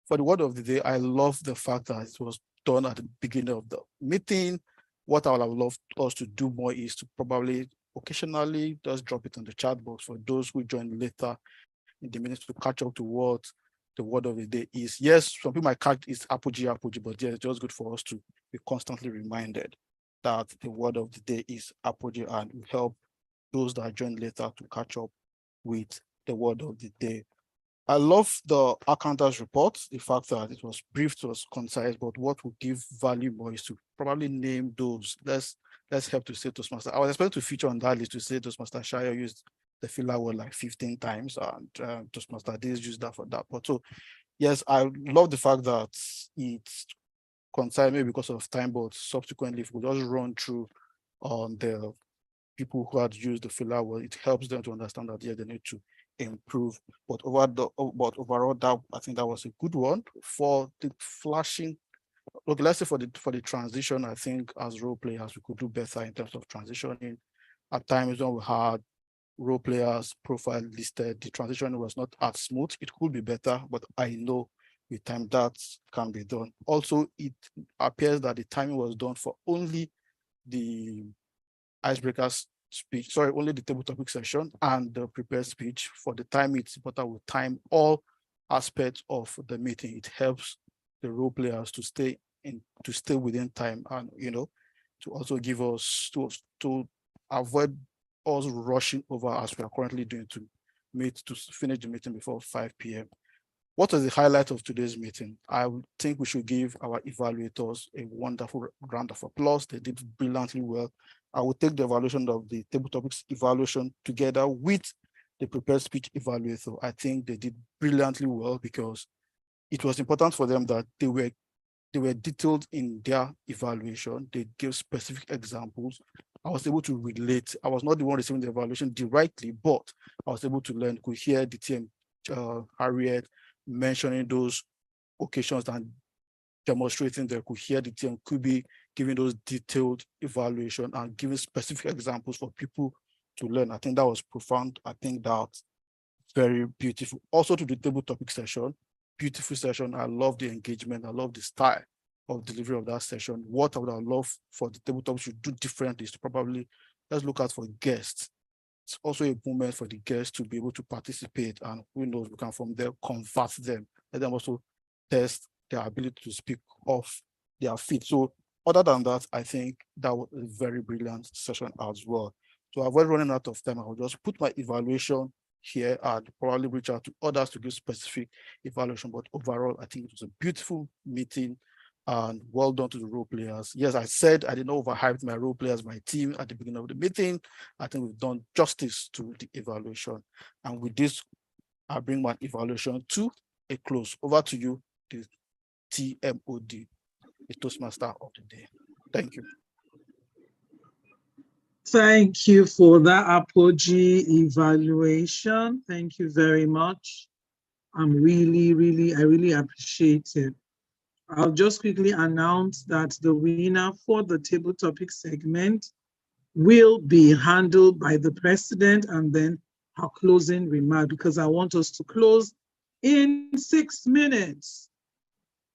for the word of the day. I love the fact that it was done at the beginning of the meeting. What I would have loved us to do more is to probably occasionally just drop it on the chat box for those who join later in the minutes to catch up to what the word of the day is. Yes, some people might catch it's apogee, but yeah, it's just good for us to be constantly reminded that the word of the day is apogee, and will help those that join later to catch up with the word of the day. I love the accountant's report, the fact that it was brief, it was concise, but what would give value more is to probably name those. Let's help to say Toastmaster. I was expecting to feature on that list to say Toastmaster Shire used the filler word like 15 times, and Toastmaster Days used that for that. But so, yes, I love the fact that it's concise, maybe because of time, but subsequently, if we just run through on the people who had used the filler word, it helps them to understand that, yeah, they need to improve. But overall, that I think that was a good one. For the flashing, okay, let's say for the transition, I think as role players we could do better in terms of transitioning. At times when we had role players profile listed, the transition was not as smooth. It could be better, but I know with time that can be done. Also, it appears that the timing was done for only the icebreakers speech, sorry, only the table topic session and the prepared speech. For the time, it's important we time all aspects of the meeting. It helps the role players to stay within time, and to also give us to avoid us rushing over as we are currently doing to finish the meeting before 5 p.m. What was the highlight of today's meeting? I think we should give our evaluators a wonderful round of applause. They did brilliantly well. I will take the evaluation of the table topics evaluation together with the prepared speech evaluator. I think they did brilliantly well because it was important for them that they were detailed in their evaluation. They gave specific examples. I was able to relate. I was not the one receiving the evaluation directly, but I was able to learn, could hear the team, Harriet, mentioning those occasions and demonstrating they could hear the team, could be giving those detailed evaluation and giving specific examples for people to learn. I think that was profound. I think that's very beautiful. Also to the table topic session, beautiful session. I love the engagement. I love the style of delivery of that session. What I would have loved for the table topic should do differently is to probably, let's look out for guests. It's also a moment for the guests to be able to participate, and who knows, we can from there convert them, let them also test their ability to speak off their feet. So other than that, I think that was a very brilliant session as well. To avoid running out of time, I will just put my evaluation here and probably reach out to others to give specific evaluation. But overall, I think it was a beautiful meeting and well done to the role players. Yes, I said I didn't overhype my role players, my team at the beginning of the meeting. I think we've done justice to the evaluation. And with this, I bring my evaluation to a close. Over to you, the TMOD, the Toastmaster of the day. Thank you. Thank you for that apogee evaluation. Thank you very much. I really appreciate it. I'll just quickly announce that the winner for the table topic segment will be handled by the president and then her closing remark, because I want us to close in 6 minutes.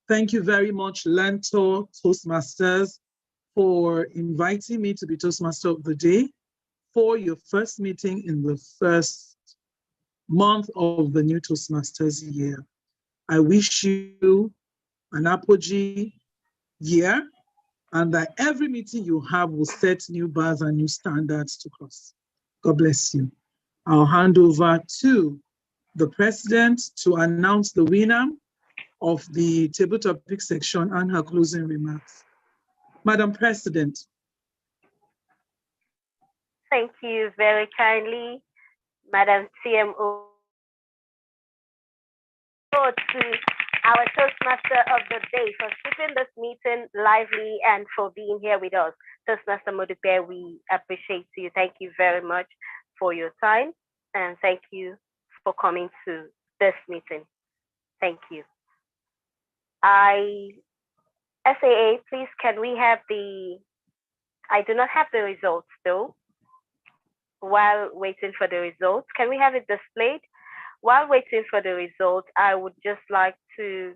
Thank you very much, LEARNTOR Toastmasters, for inviting me to be Toastmaster of the Day for your first meeting in the first month of the new Toastmasters year. I wish you an apogee year, and that every meeting you have will set new bars and new standards to cross. God bless you. I'll hand over to the president to announce the winner of the table topic section and her closing remarks. Madam President. Thank you very kindly, Madam CMO. To our Toastmaster of the Day for keeping this meeting lively and for being here with us. Toastmaster Modipe, we appreciate you. Thank you very much for your time, and thank you for coming to this meeting. Thank you. SAA, please, can we have I do not have the results though. While waiting for the results, can we have it displayed? While waiting for the results, I would just like to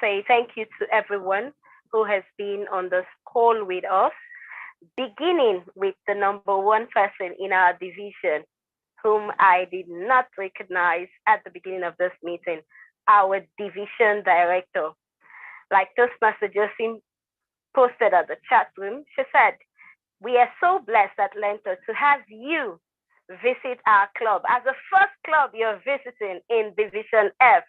say thank you to everyone who has been on this call with us, beginning with the number one person in our division, whom I did not recognize at the beginning of this meeting, our division director. Like Toastmaster Josephine posted at the chat room, she said, "We are so blessed at LEARNTOR to have you visit our club as the first club you're visiting in Division F.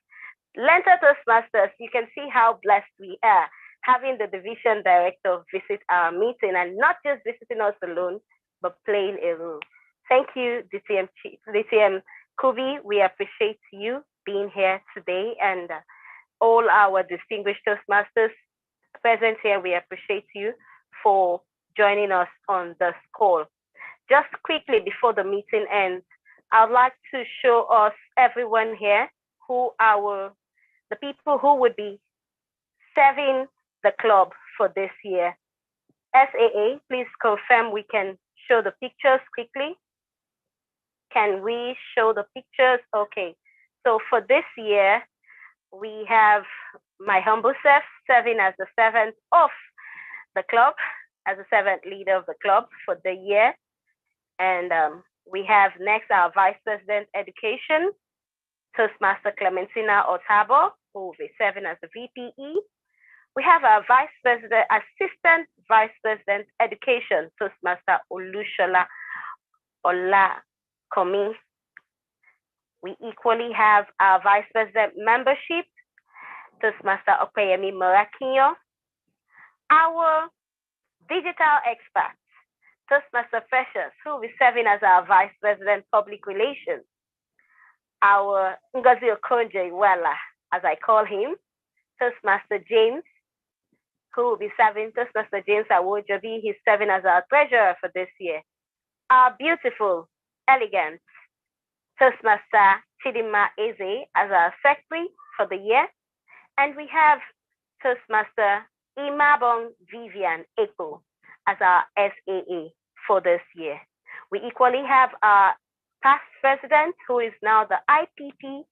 LEARNTOR Toastmasters, you can see how blessed we are having the division director visit our meeting, and not just visiting us alone, but playing a role." Thank you, DTM Kubi. We appreciate you being here today, and all our distinguished Toastmasters present here, we appreciate you for joining us on this call. Just quickly before the meeting ends, I'd like to show us everyone here the people who would be serving the club for this year. SAA, please confirm we can show the pictures quickly. Can we show the pictures? Okay, so for this year, we have my humble self serving as the servant of the club, as the servant leader of the club for the year. And we have next our Vice President Education, Toastmaster Clementina Otabo, who will be serving as the VPE. We have our Assistant Vice President Education, Toastmaster Olushola Olakomi. We equally have our Vice President Membership, Toastmaster Opeyemi Morakinyo. Our digital expert, Toastmaster Precious, who will be serving as our Vice President Public Relations. Our Ngozi Okonjo Iweala, as I call him, Toastmaster James, who will be serving, Toastmaster James Awojobi, he's serving as our treasurer for this year. Our beautiful, elegant Toastmaster Chidima Eze as our secretary for the year. And we have Toastmaster Imabong Vivian Eko as our SAA for this year. We equally have our past president, who is now the IPP,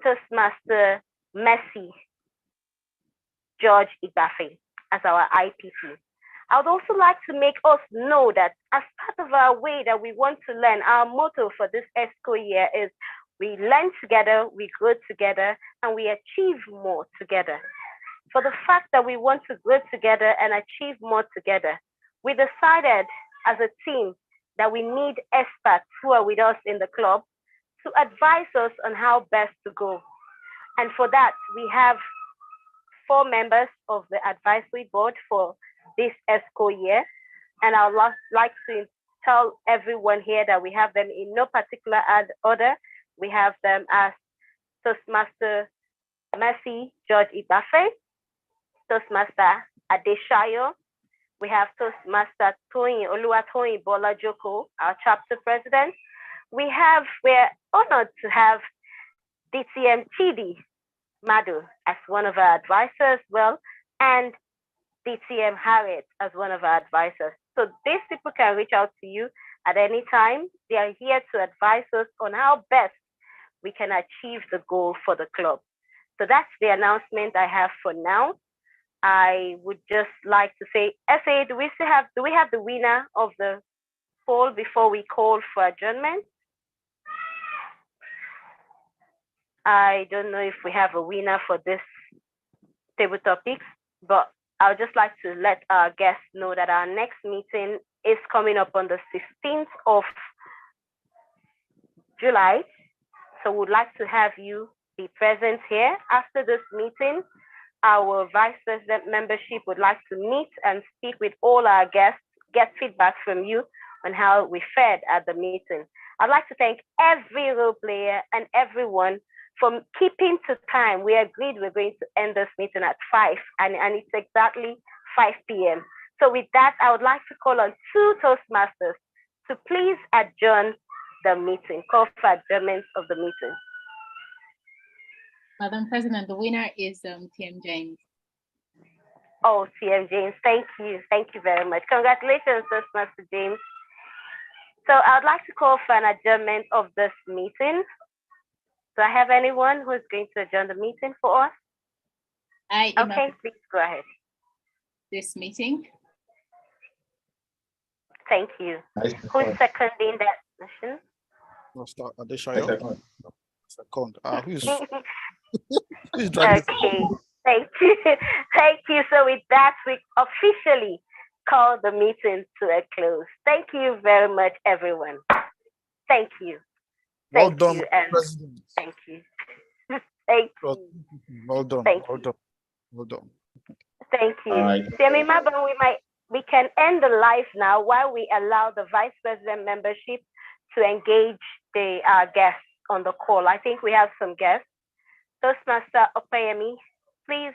Toastmaster Mercy George Igbafe as our IPP. I would also like to make us know that as part of our way that we want to learn, our motto for this ESCO year is we learn together, we grow together, and we achieve more together. For the fact that we want to grow together and achieve more together, we decided as a team that we need experts who are with us in the club to advise us on how best to go. And for that, we have 4 members of the advisory board for this ESCO year. And I would like to tell everyone here that we have them in no particular order. We have them as Toastmaster Mercy George Igbafe, Toastmaster Adeshayo. We have Toastmaster Toyin Oluwatoyin Bola Joko, our chapter president. We're honored to have DTM Chidi Madu as one of our advisors, and DTM Harriet as one of our advisors. So these people can reach out to you at any time. They are here to advise us on how best we can achieve the goal for the club. So that's the announcement I have for now. I would just like to say, SA, do we have the winner of the poll before we call for adjournment? I don't know if we have a winner for this table topics, but I would just like to let our guests know that our next meeting is coming up on the 16th of July. So we'd like to have you be present here. After this meeting, our Vice President membership would like to meet and speak with all our guests, get feedback from you on how we fared at the meeting. I'd like to thank every role player and everyone for keeping to time. We agreed we're going to end this meeting at 5, and it's exactly 5 p.m. So with that, I would like to call on 2 Toastmasters to please adjourn the meeting, call for adjournment of the meeting. Madam President, the winner is TM James. Oh, TM James, thank you. Thank you very much. Congratulations, Toastmaster James. So I would like to call for an adjournment of this meeting. Do I have anyone who's going to adjourn the meeting for us? Okay, please go ahead. This meeting. Thank you. Who's seconding that motion? We'll start Adeshayo. Second. Who's okay, thank you. Thank you. So with that, we officially call the meeting to a close. Thank you very much, everyone. Thank you. Well Thank done, you, and President. thank you. Thank you. Well done. Thank Well you. done. Well done. Thank you. Right. We can end the live now while we allow the Vice President membership to engage the guests on the call. I think we have some guests. Toastmaster Opeyemi, please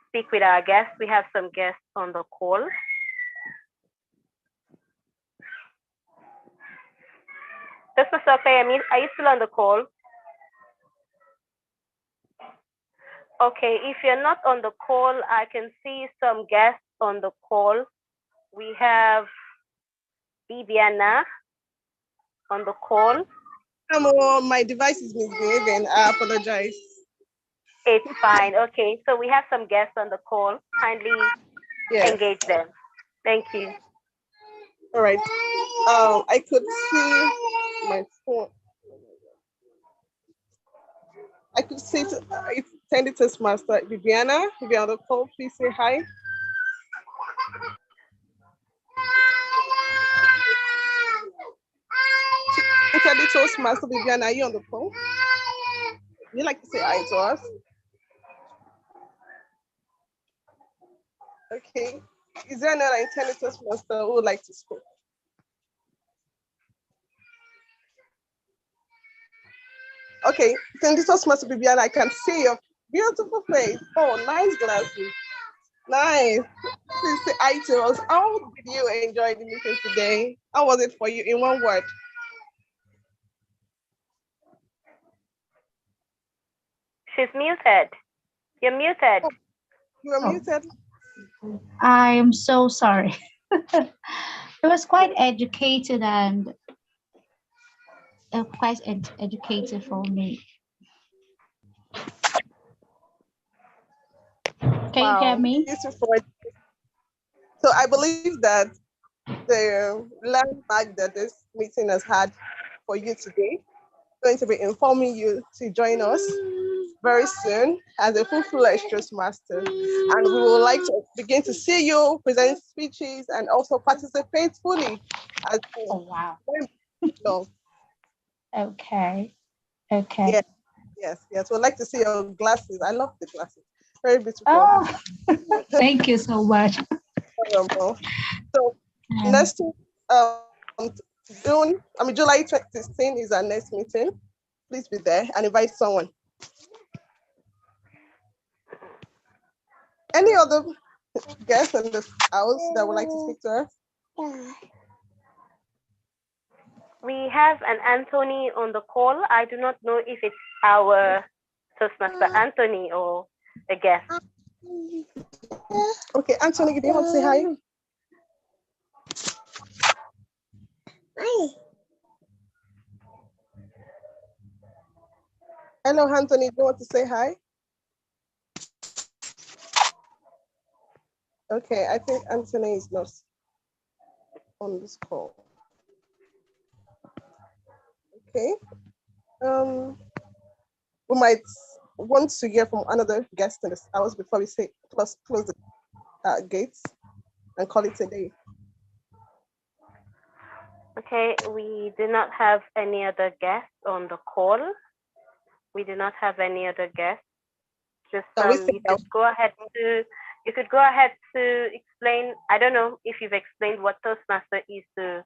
speak with our guests. We have some guests on the call. Toastmaster Opeyemi, are you still on the call? Okay, if you're not on the call, I can see some guests on the call. We have Bibiana on the call. My device is misbehaving. I apologize. It's fine. Okay, so we have some guests on the call. Kindly engage them. Thank you. All right. I could see my phone. I could see if Sandy Toastmaster Viviana, if you're on the call, please say hi. Sandy Toastmaster Viviana, are you on the call? Would you like to say hi to us? Okay. Is there another intended Toastmaster who would like to speak? Okay, Sandy Toastmaster Viviana, I can see your beautiful face. Oh, nice glasses. Nice. Please say hi to us. How did you enjoy the meeting today? How was it for you in one word? She's muted. You're muted. You're muted. I am so sorry. It was quite educated and quite educated for me. Can you hear me? So I believe that the landmark that this meeting has had for you today is going to be informing you to join us very soon as a full-fledged Toastmaster. And we would like to begin to see you present speeches and also participate fully. Oh, wow. No. Okay. Okay. Yes. We'd like to see your glasses. I love the glasses. Very beautiful. Oh, thank you so much. So next July 16 is our next meeting. Please be there and invite someone. Any other guest in the house that would like to speak to her? We have an Anthony on the call. I do not know if it's our Toastmaster Anthony or a guest. Okay, Anthony, do you want to say hi? Hello, Anthony, do you want to say hi? Okay, I think Anthony is not on this call. Okay. We might want to hear from another guest in this house before we say close the gates and call it a day. Okay, we do not have any other guests on the call. We do not have any other guests. Just you could go ahead to explain. I don't know if you've explained what Toastmaster is to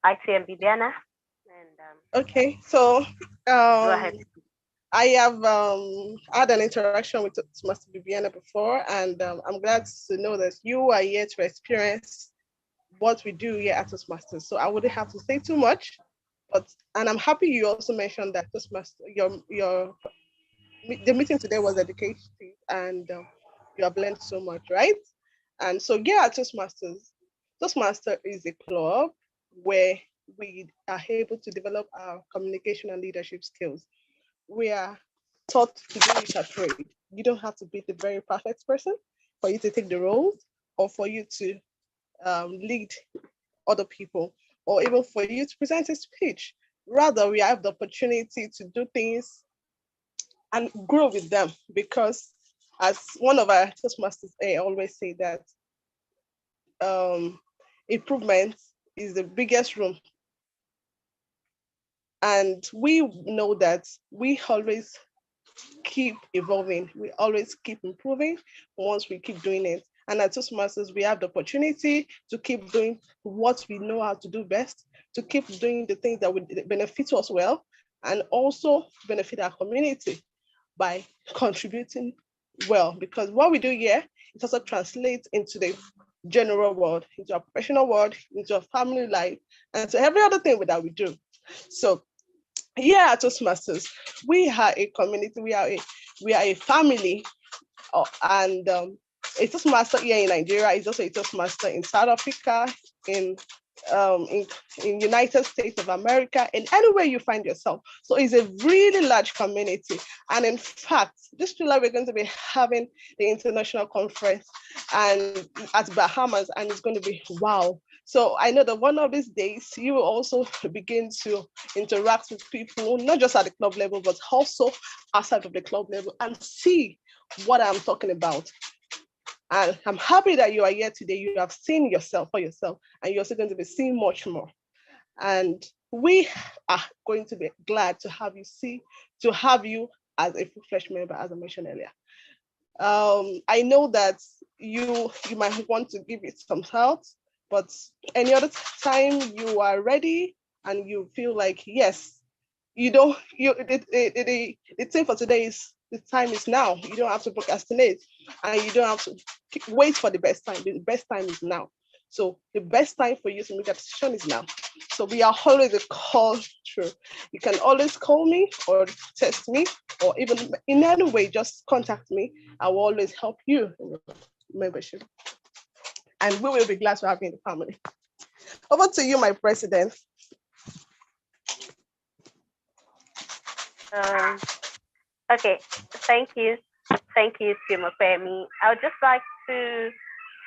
IT and Bibiana. Okay, so go ahead. I have had an interaction with Toastmaster Bibiana before, and I'm glad to know that you are here to experience what we do here at Toastmasters. So I wouldn't have to say too much, and I'm happy you also mentioned that Toastmaster, the meeting today was educative, and you have learned so much, right? And so here at Toastmasters, Toastmaster is a club where we are able to develop our communication and leadership skills. We are taught to do it at trade. You don't have to be the very perfect person for you to take the roles or for you to lead other people or even for you to present a speech. Rather, we have the opportunity to do things and grow with them, because as one of our Toastmasters always say that improvement is the biggest room. And we know that we always keep evolving, we always keep improving once we keep doing it. And at Toastmasters, we have the opportunity to keep doing what we know how to do best, to keep doing the things that would benefit us well, and also benefit our community by contributing well. Because what we do here, it also translates into the general world, into our professional world, into our family life, and to every other thing that we do. So here at Toastmasters, we are a community, we are a family, and a Toastmaster here in Nigeria is also a Toastmaster in South Africa, in United States of America, and anywhere you find yourself. So it's a really large community. And in fact, this July we're going to be having the international conference and at Bahamas, and it's going to be wow. So I know that one of these days you will also begin to interact with people, not just at the club level, but also outside of the club level, and see what I'm talking about. And I'm happy that you are here today. You have seen yourself for yourself, and you're also going to be seeing much more. And we are going to be glad to have you as a full-fledged member, as I mentioned earlier. I know that you might want to give it some thought, but any other time you are ready and you feel like, yes, the thing for today is the time is now. You don't have to procrastinate, and you don't have to wait for the best time. The best time is now. So the best time for you to make a decision is now. So we are always a call through. You can always call me or text me, or even in any way, just contact me. I will always help you in your membership. And we will be glad to have you in the family. Over to you, my president. Okay, thank you, Timo Femi. I would just like to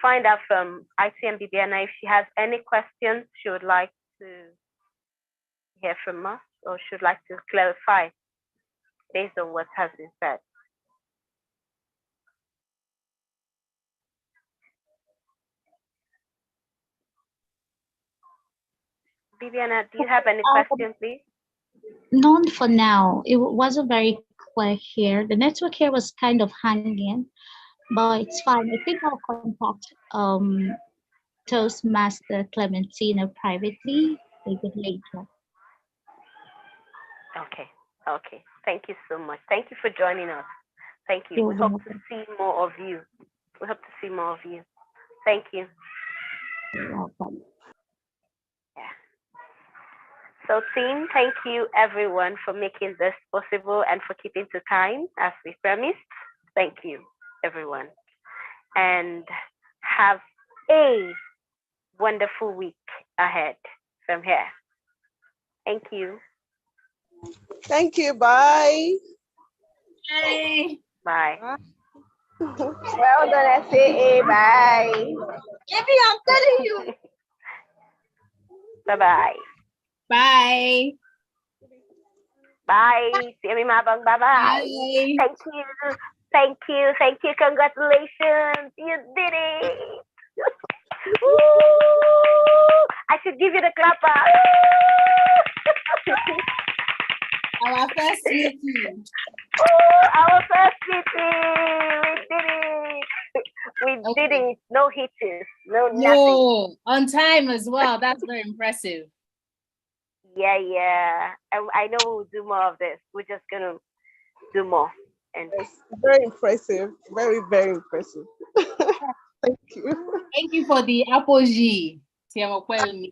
find out from ITM Bibiana if she has any questions she would like to hear from us, or should like to clarify based on what has been said. Bibiana, do you have any questions, please? None for now. It wasn't very clear here. The network here was kind of hanging, but it's fine. I think I'll contact Toastmaster Clementina privately a bit later. Okay. Thank you so much. Thank you for joining us. Thank you. You're We hope to welcome. see more of you. We hope to see more of you. Thank you. You're welcome. Yeah. So team, thank you everyone for making this possible and for keeping to time as we promised. Thank you everyone. And have a wonderful week ahead from here. Thank you. Thank you. Bye. Bye. Bye. Well done, SAA. Bye. Baby, I'm telling you. Bye-bye. Bye. Bye. Bye-bye. Bye. Thank you. Thank you. Thank you. Congratulations. You did it. Woo! I should give you the clapper. Our first meeting. Our first meeting. We did it. We did it. No hitches. No nothing. No, on time as well. That's very impressive. Yeah. I know we'll do more of this. We're just gonna do more. And Yes, very impressive. Very, very impressive. Thank you. Thank you for the apogee. Siamo quelli.